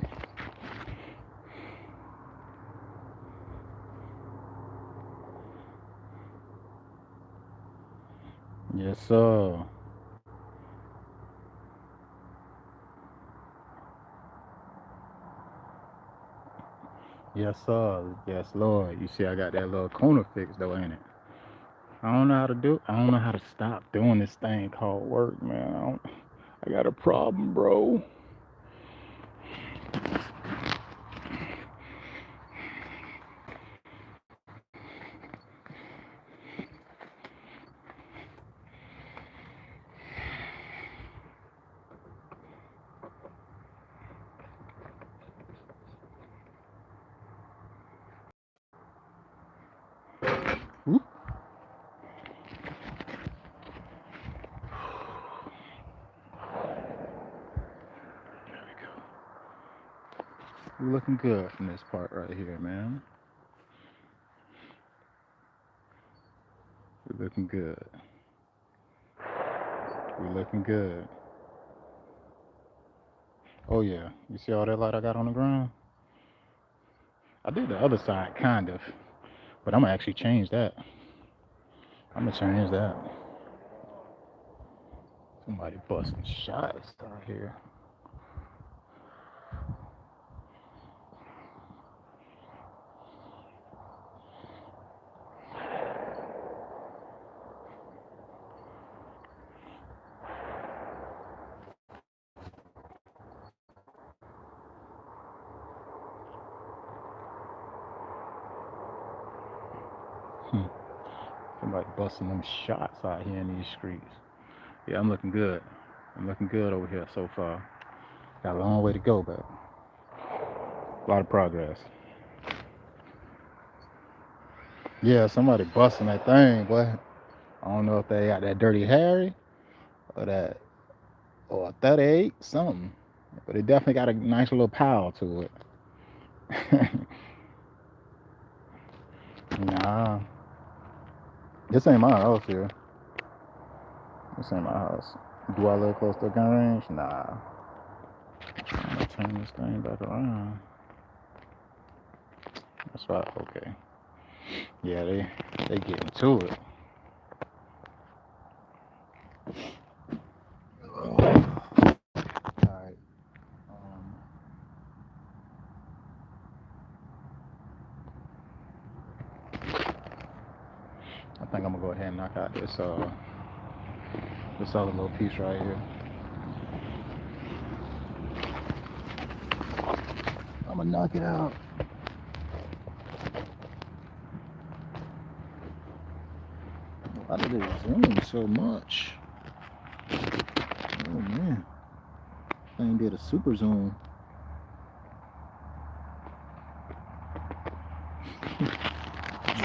Yes, sir. Yes, sir. Yes, Lord. You see, I got that little corner fixed though, ain't it? I don't know how to do. I don't know how to stop doing this thing called work, man. I got a problem, bro. Whoop. There we go. We're looking good from this part right here, man. We're looking good. We're looking good. Oh yeah. You see all that light I got on the ground? I did the other side kind of, but I'm gonna actually change that. I'm gonna change that. Somebody busting shots out here. Hmm. Somebody busting them shots out here in these streets. Yeah, I'm looking good. I'm looking good over here so far. Got a long way to go, but a lot of progress. Yeah, somebody busting that thing, boy. I don't know if they got that Dirty Harry or that or a 38 something, but it definitely got a nice little power to it. Nah, this ain't my house here. This ain't my house. Do I live close to a gun range? Nah. I'm gonna turn this thing back around. That's right. Okay. Yeah, they getting to it. All right. Um, I think I'm gonna go ahead and knock out this other little piece right here. I'm gonna knock it out. Why did it zoom so much? Oh man, thing did a super zoom.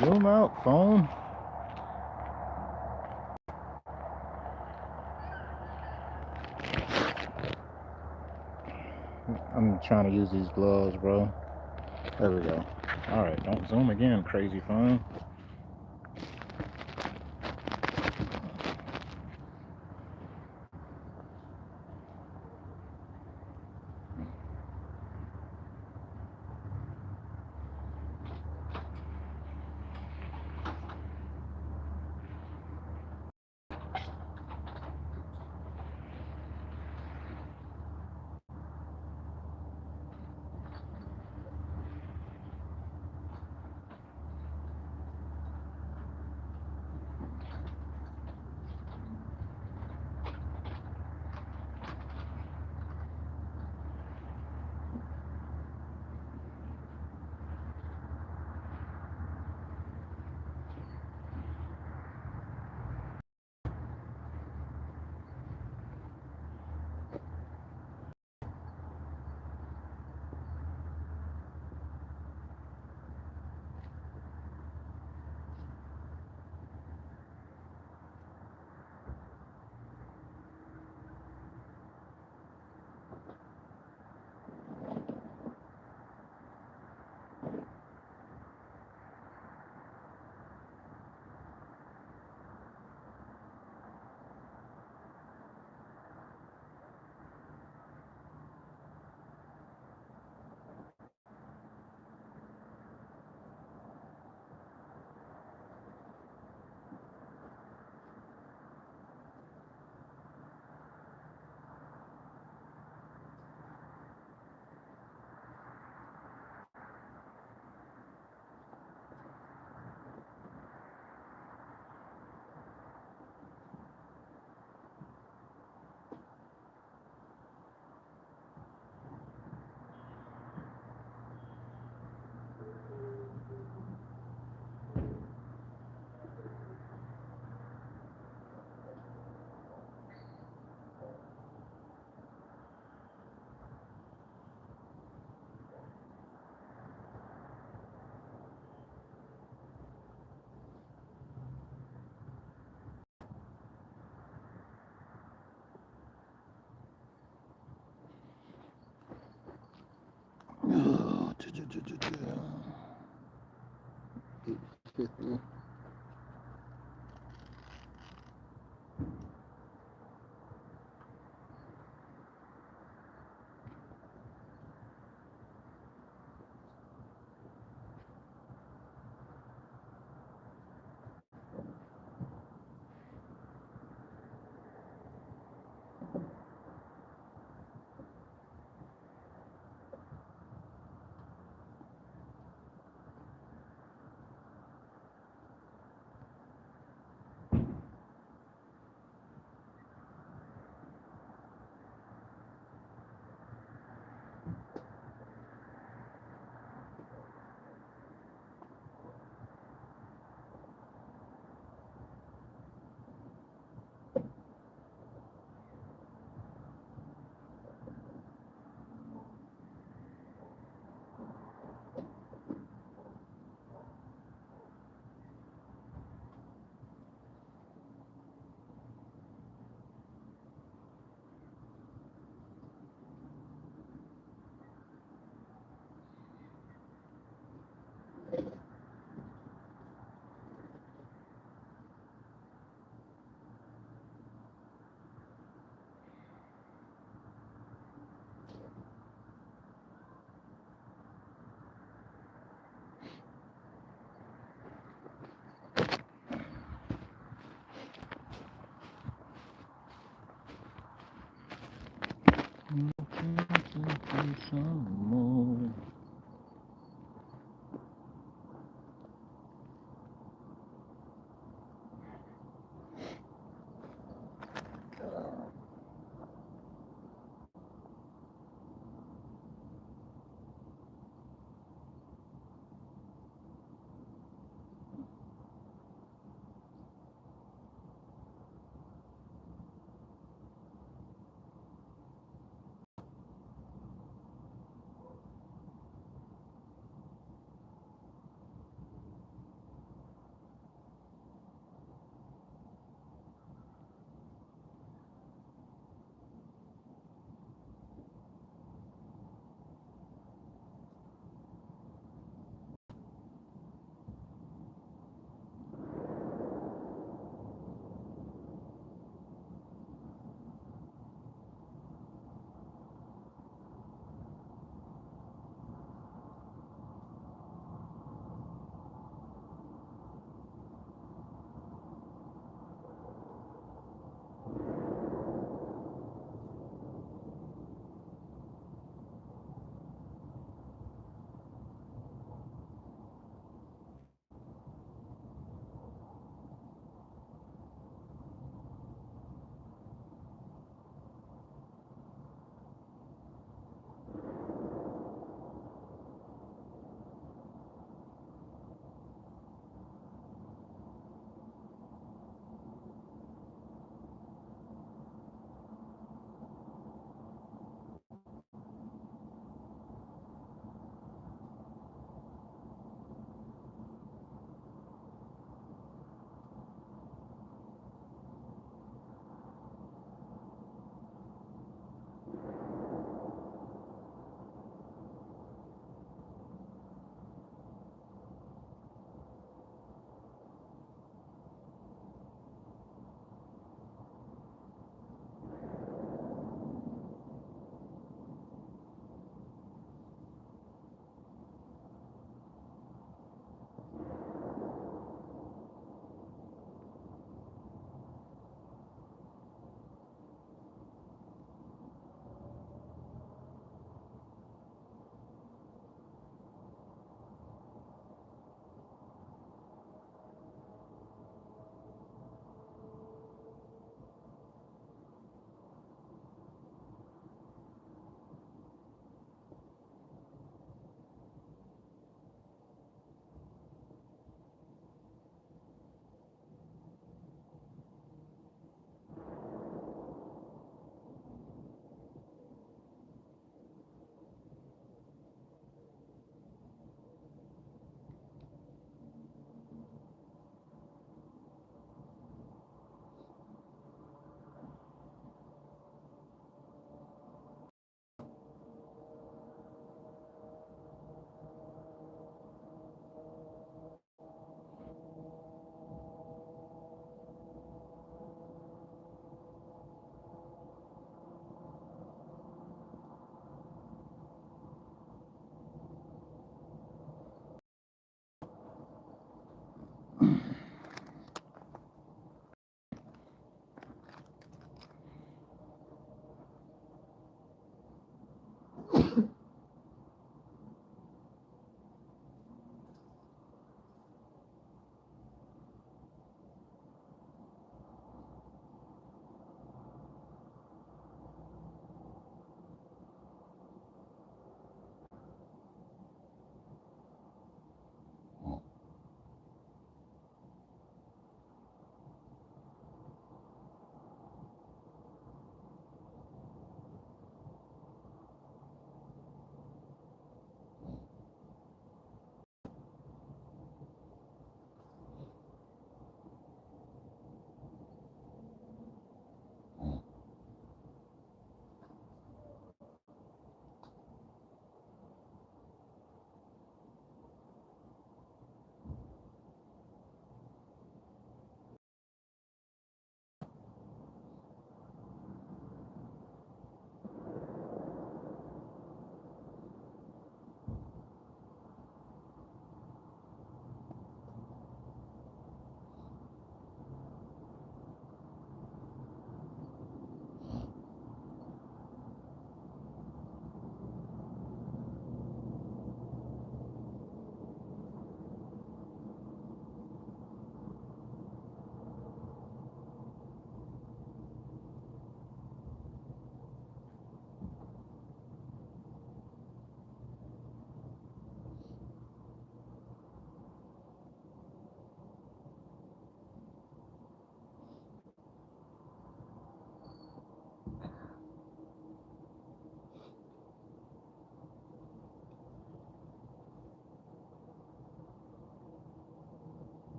Zoom out, phone. I'm trying to use these gloves, bro. There we go. All right, don't zoom again, crazy phone. 850. Some more.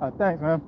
Thanks, man.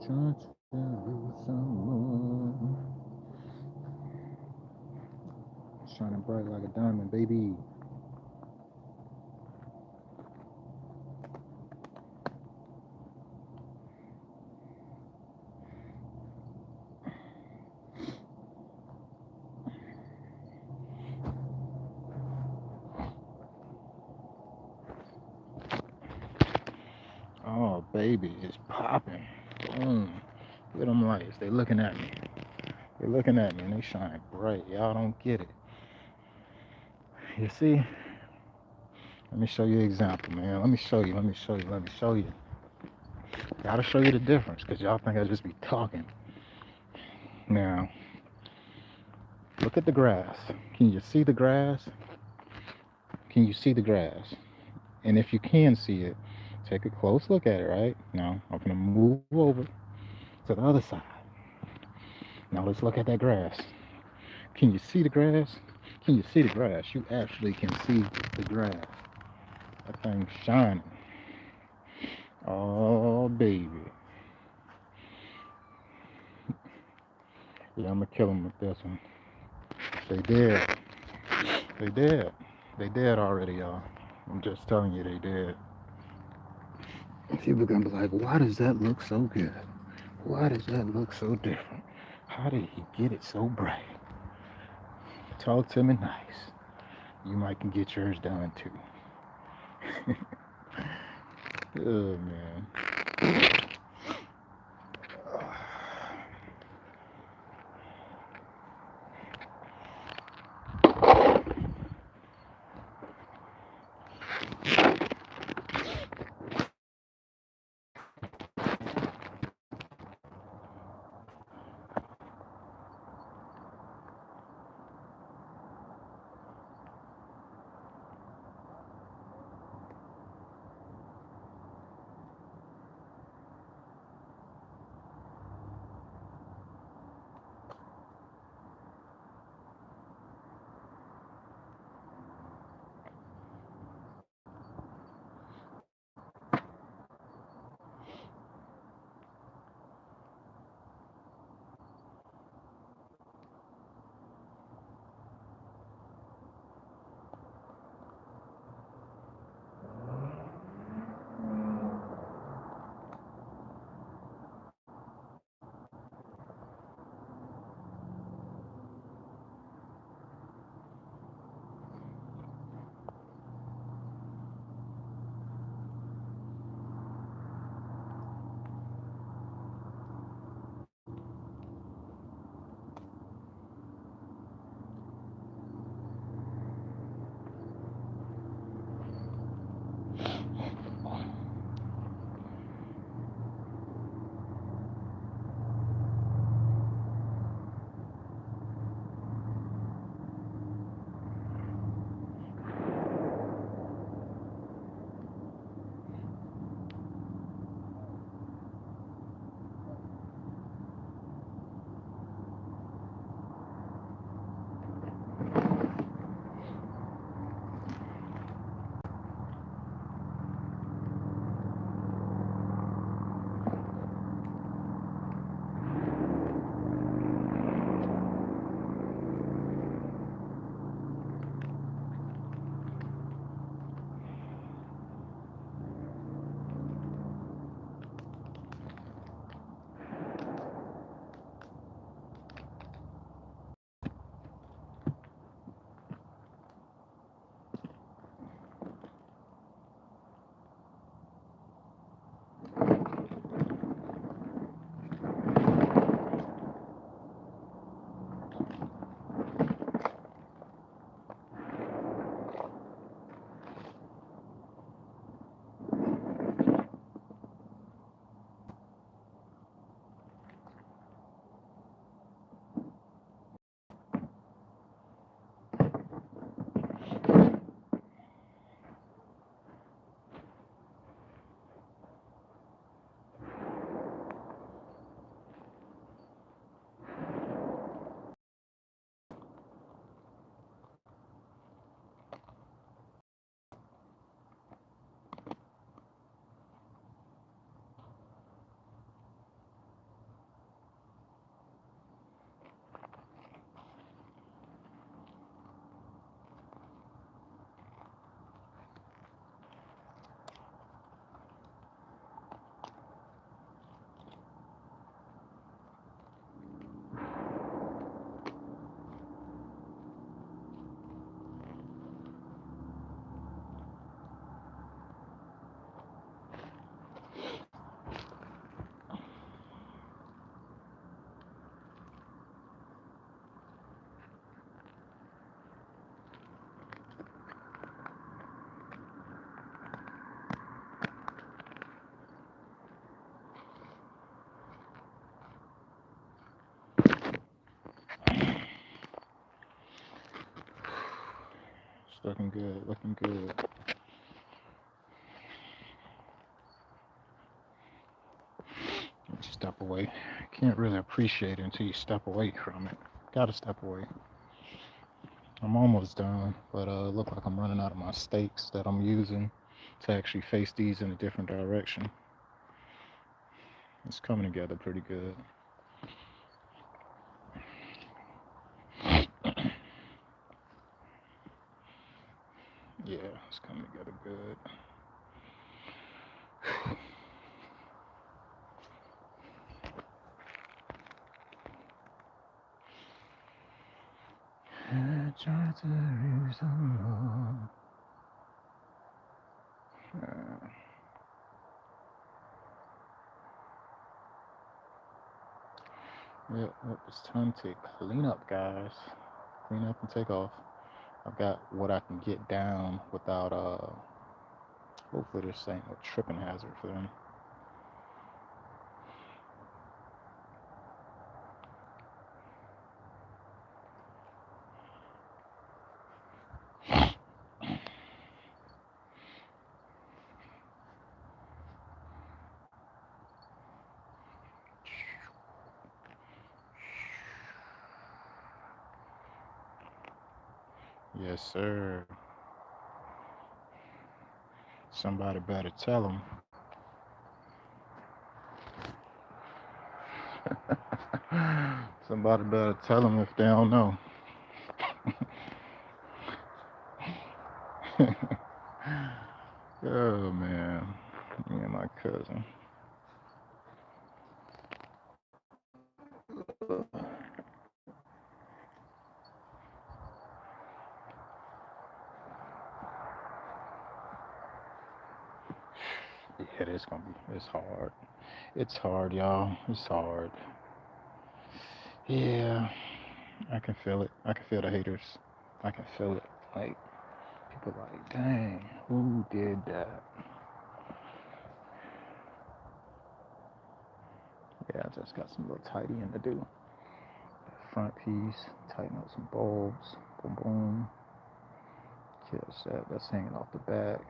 Trying to lose some more. Shining bright like a diamond, baby. Oh, baby, it's popping. Boom. Look at them lights. They looking at me. They're looking at me and they shine bright. Y'all don't get it. You see? Let me show you an example, man. Let me show you. Let me show you. Let me show you. Gotta show you the difference because y'all think I just be talking. Now, look at the grass. Can you see the grass? Can you see the grass? And if you can see it, take a close look at it, right? Now, I'm going to move over to the other side. Now, let's look at that grass. Can you see the grass? Can you see the grass? You actually can see the grass. That thing's shining. Oh, baby. Yeah, I'm going to kill them with this one. They dead. They dead. They dead already, y'all. I'm just telling you, they dead. People are gonna be like, why does that look so good? Why does that look so different? How did he get it so bright? Talk to me nice. You might can get yours done too. Oh man. Looking good, looking good. Step away. Can't really appreciate it until you step away from it. Gotta step away. I'm almost done, but look like I'm running out of my stakes that I'm using to actually face these in a different direction. It's coming together pretty good. Yeah, it's coming together good. I try to lose some more. Yep, it's time to clean up, guys. Clean up and take off. I've got what I can get down without hopefully this ain't a tripping hazard for them. Yes, sir. Somebody better tell them. Somebody better tell them if they don't know. Oh man, me and my cousin. Yeah, it's hard. It's hard, y'all. It's hard. Yeah, I can feel it. I can feel the haters. I can feel it. Like, people like, dang, who did that? Yeah, I just got some little tidying to do. Front piece, tighten up some bulbs. Boom, boom. Catch that. That's hanging off the back.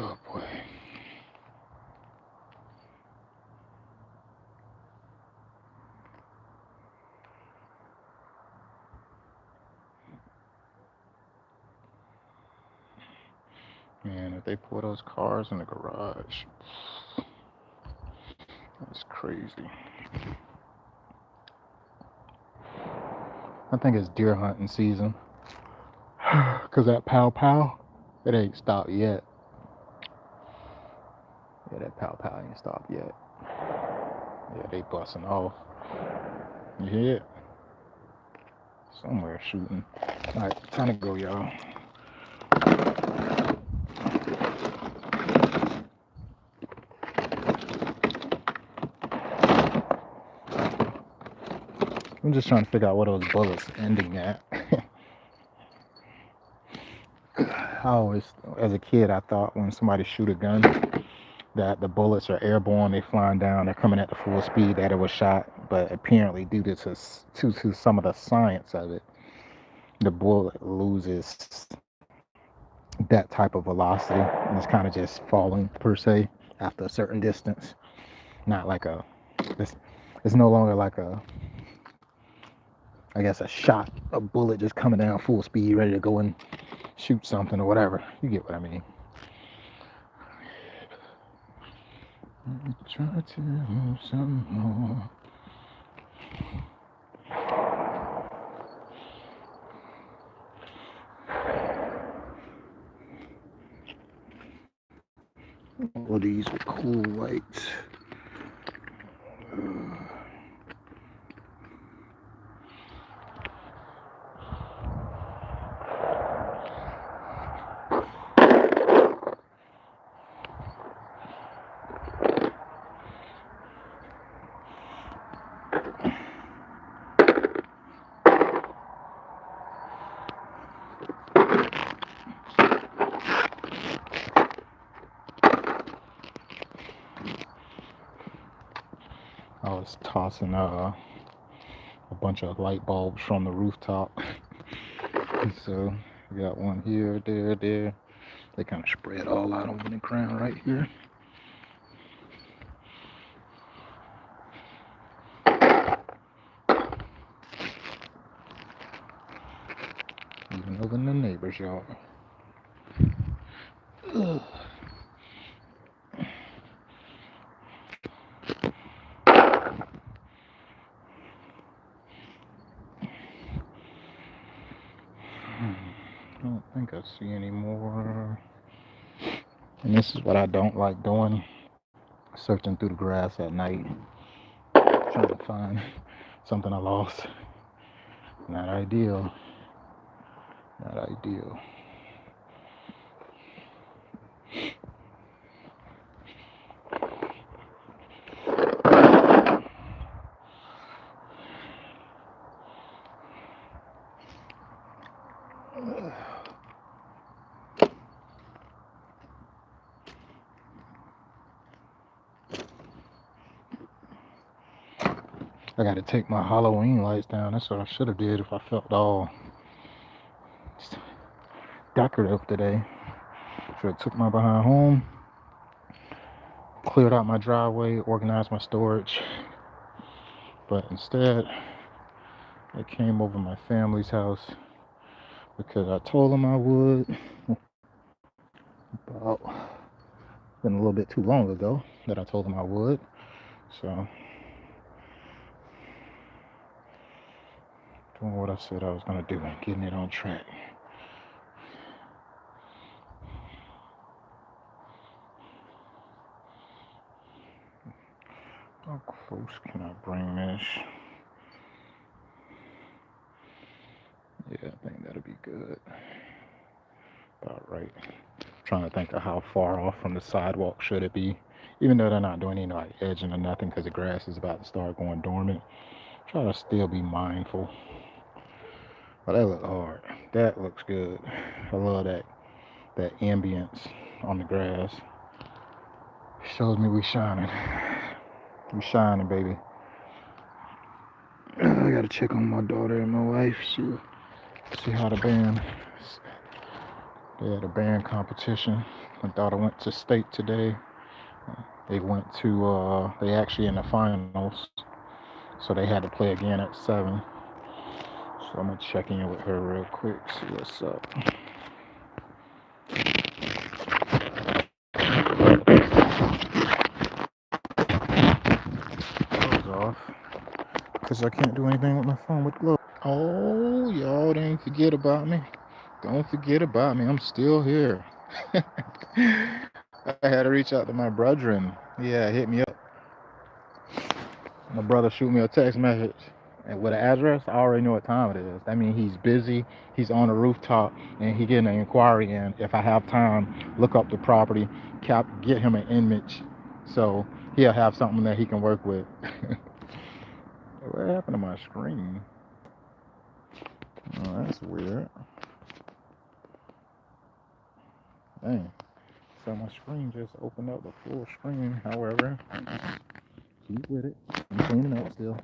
Oh boy. Man, if they pull those cars in the garage, that's crazy. I think it's deer hunting season. Cause that pow pow, it ain't stopped yet. Yeah, that pow pow ain't stopped yet. Yeah, they busting off. You hear it? Somewhere shooting. Alright, time to go, y'all. I'm just trying to figure out what those bullets ending at. I always, as a kid, I thought when somebody shoot a gun that the bullets are airborne, they flying down, they're coming at the full speed that it was shot. But apparently, due to some of the science of it, the bullet loses that type of velocity and it's kind of just falling per se after a certain distance. Not like it's no longer like I guess a shot, a bullet just coming down full speed, ready to go and shoot something or whatever. You get what I mean. Try to move some more. All of these are cool whites. I was tossing bunch of light bulbs from the rooftop. So we got one here, there. They kind of spread all out over the ground right here. Even over in the neighbor's yard. Ugh. I don't think I see any more. And this is what I don't like doing, searching through the grass at night, trying to find something I lost. Not ideal. Not ideal. I got to take my Halloween lights down. That's what I should have did if I felt all decorative today. Should have took my behind home, cleared out my driveway, organized my storage. But instead, I came over my family's house because I told them I would. About been a little bit too long ago that I told them I would. So doing what I said I was gonna do and getting it on track. How close can I bring this? Yeah, I think that'll be good. About right. Trying to think of how far off from the sidewalk should it be, even though they're not doing any like edging or nothing because the grass is about to start going dormant. Try to still be mindful. But that looks hard. That looks good. I love that ambience on the grass. Shows me we shining. We shining, baby. I gotta check on my daughter and my wife. See how the band. They had a band competition. My daughter went to state today. They went to. They actually in the finals, so they had to play again at 7. So I'm gonna check in with her real quick. See what's up. Gloves off, cause I can't do anything with my phone with gloves. Oh, y'all didn't forget about me. Don't forget about me. I'm still here. I had to reach out to my brethren. Yeah, hit me up. My brother shoot me a text message and with an address. I already know what time it is. That means he's busy. He's on the rooftop and he getting an inquiry in. If I have time, look up the property, get him an image, so he'll have something that he can work with. What happened to my screen? Oh, that's weird. Dang. So my screen just opened up the full screen. However, keep with it. I'm cleaning up still.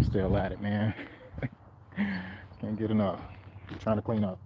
I'm still at it, man. Can't get enough. Trying to clean up.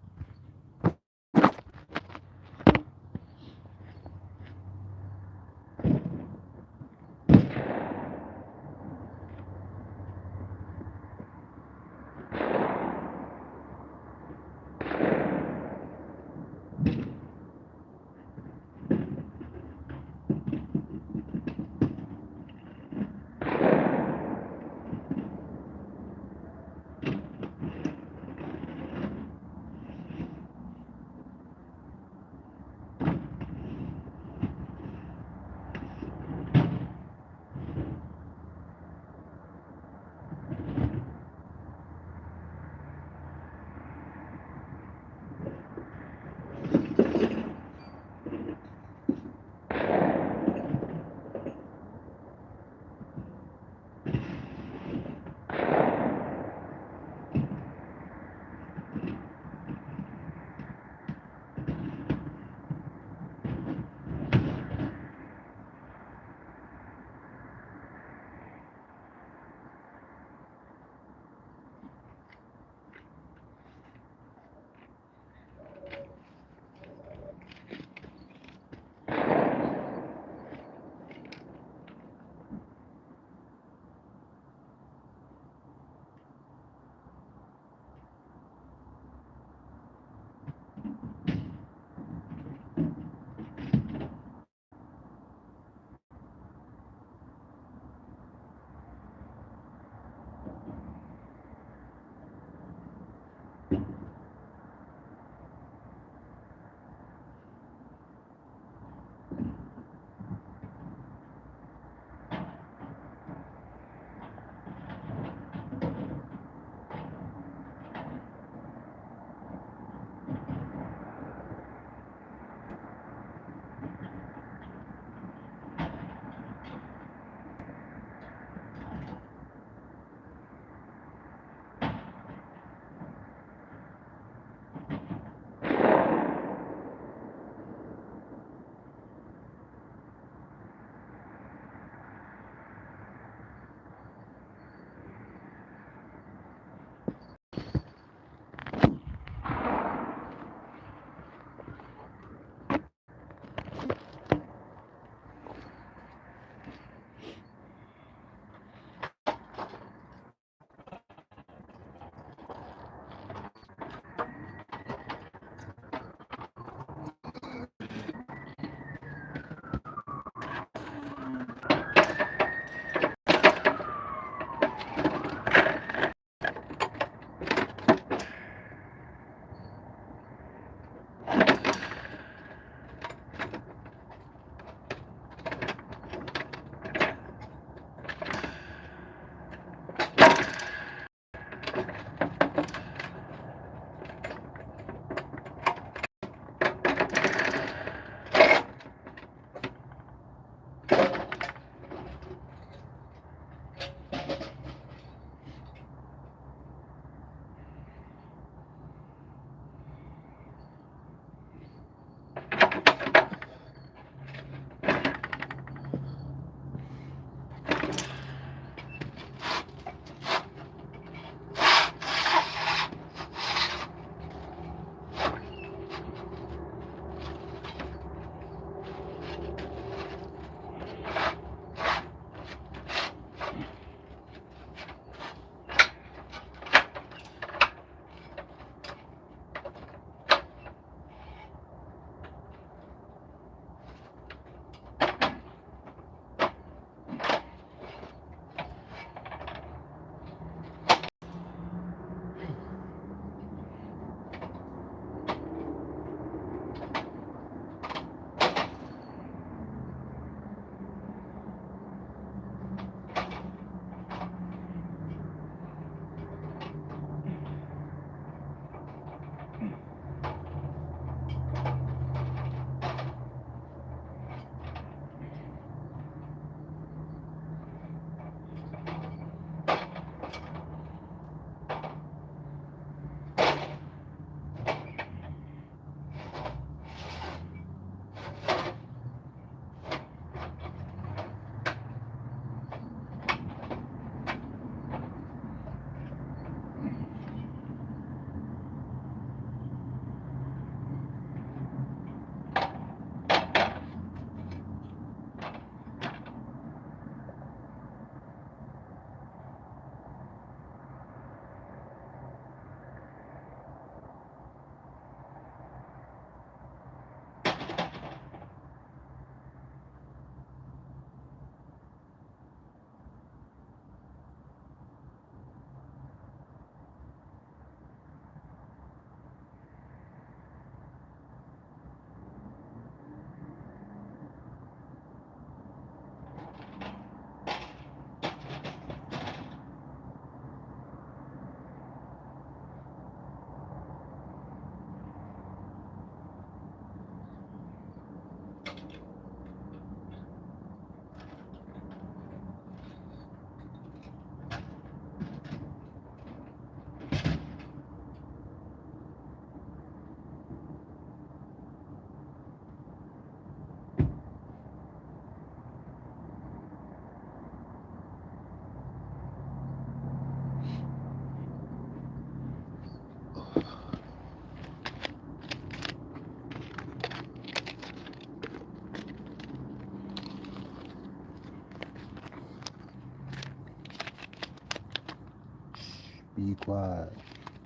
Be quiet.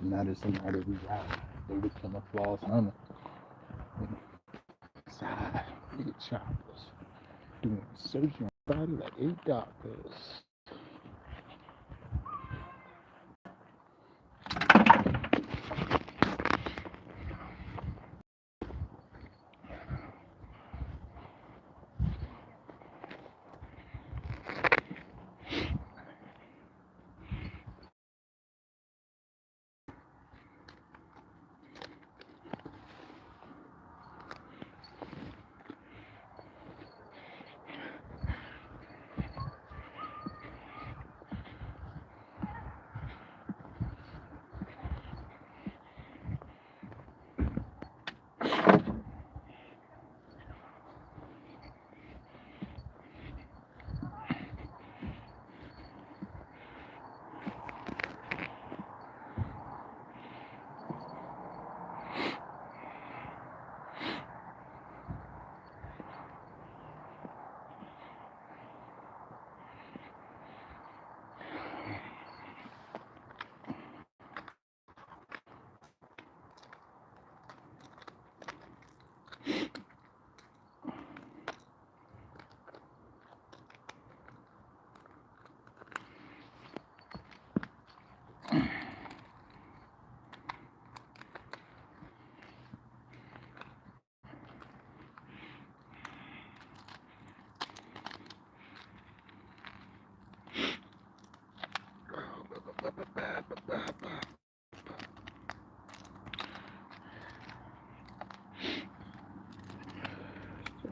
Not as somebody we got. They become a false hunter. Inside, big choppers. Doing surgery on body like 8 doctors.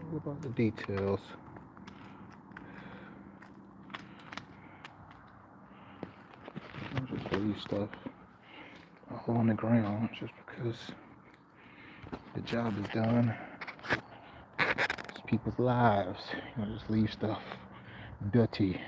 What about the details? I'll just leave stuff all on the ground just because the job is done. It's people's lives. You know, just leave stuff dirty.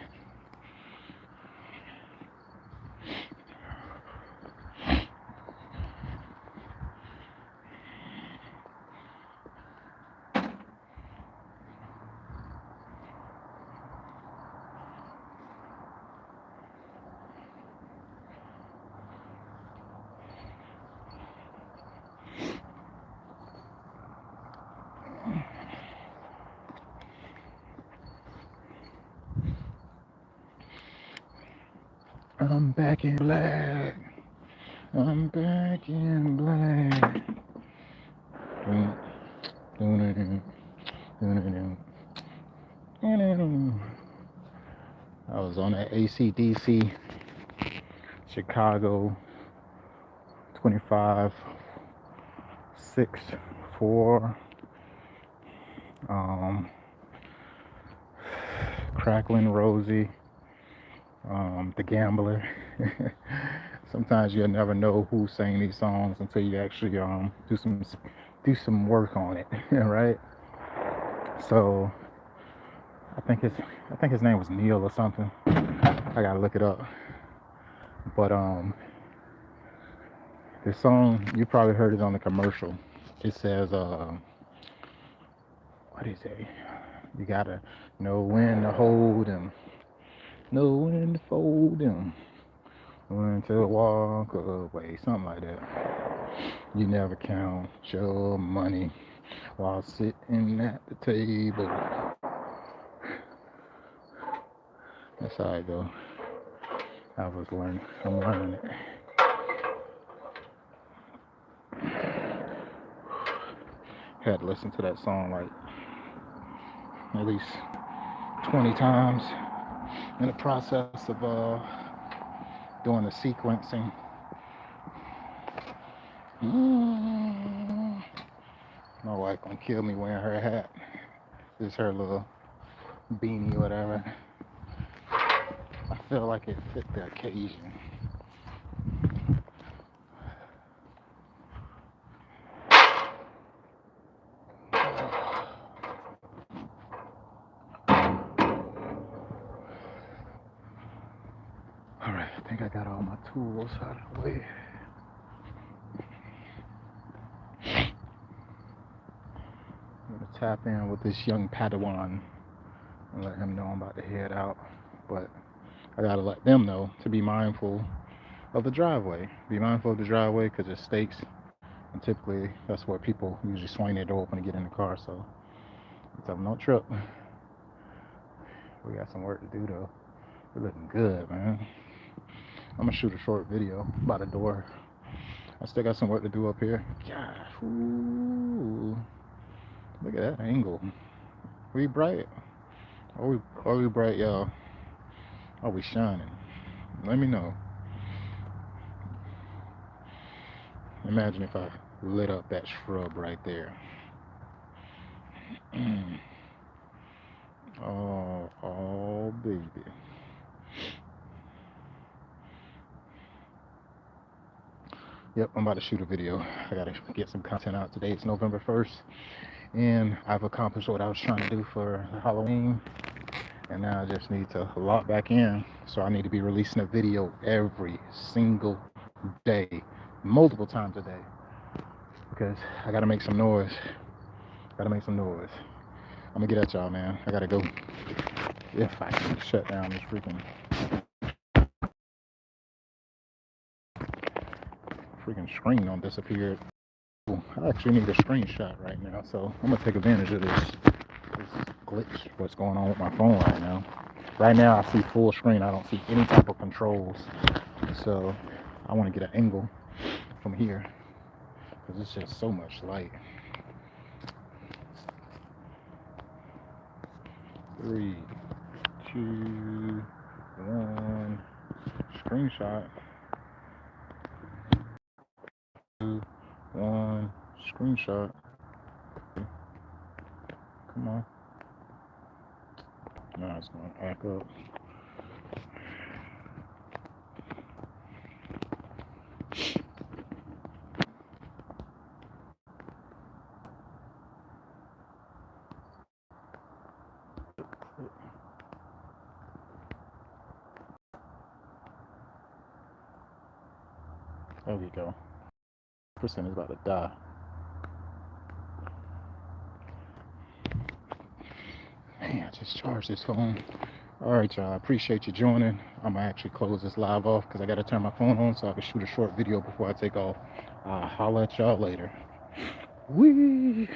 I'm back in black. I'm back in black. I was on that AC/DC Chicago 25 6 4 Crackling Rosie, The Gambler. Sometimes you'll never know who sang these songs until you actually do some work on it, right? So I think his name was Neil or something. I gotta look it up. But this song, you probably heard it on the commercial. It says what do you say? You gotta know when to hold him, know when to fold him, when to walk away, something like that. You never count your money while sitting at the table. That's how I go. I'm learning it. Had to listen to that song like at least 20 times in the process of doing the sequencing. My wife gonna kill me wearing her hat. It's her little beanie, whatever. I feel like it fit the occasion. All right, I think I got all my tools out of the way. I'm gonna tap in with this young Padawan and let him know I'm about to head out. But I gotta let them know to be mindful of the driveway. Be mindful of the driveway because there's stakes, and typically that's where people usually swing their door open to get in the car. So tell them don't trip. We got some work to do though. We're looking good, man. I'm gonna shoot a short video by the door. I still got some work to do up here. Gosh, ooh, look at that angle. We bright? Are we bright, y'all? Are we shining? Let me know. Imagine if I lit up that shrub right there. Oh, baby. Yep, I'm about to shoot a video. I gotta get some content out today. It's November 1st, and I've accomplished what I was trying to do for Halloween, and now I just need to lock back in. So I need to be releasing a video every single day, multiple times a day, because I gotta make some noise. Gotta make some noise. I'm gonna get at y'all, man. I gotta go. If I can shut down this freaking screen don't disappear. I actually need a screenshot right now, so I'm gonna take advantage of this glitch. What's going on with my phone right now? Right now, I see full screen. I don't see any type of controls, so I want to get an angle from here because it's just so much light. 3, 2, 1. Screenshot. 2, 1. Screenshot. Come on. Now it's going to act up. There we go. Percent is about to die. Man, I just charged this phone. All right, y'all. I appreciate you joining. I'm gonna actually close this live off because I gotta turn my phone on so I can shoot a short video before I take off. I'll holler at y'all later. Wee.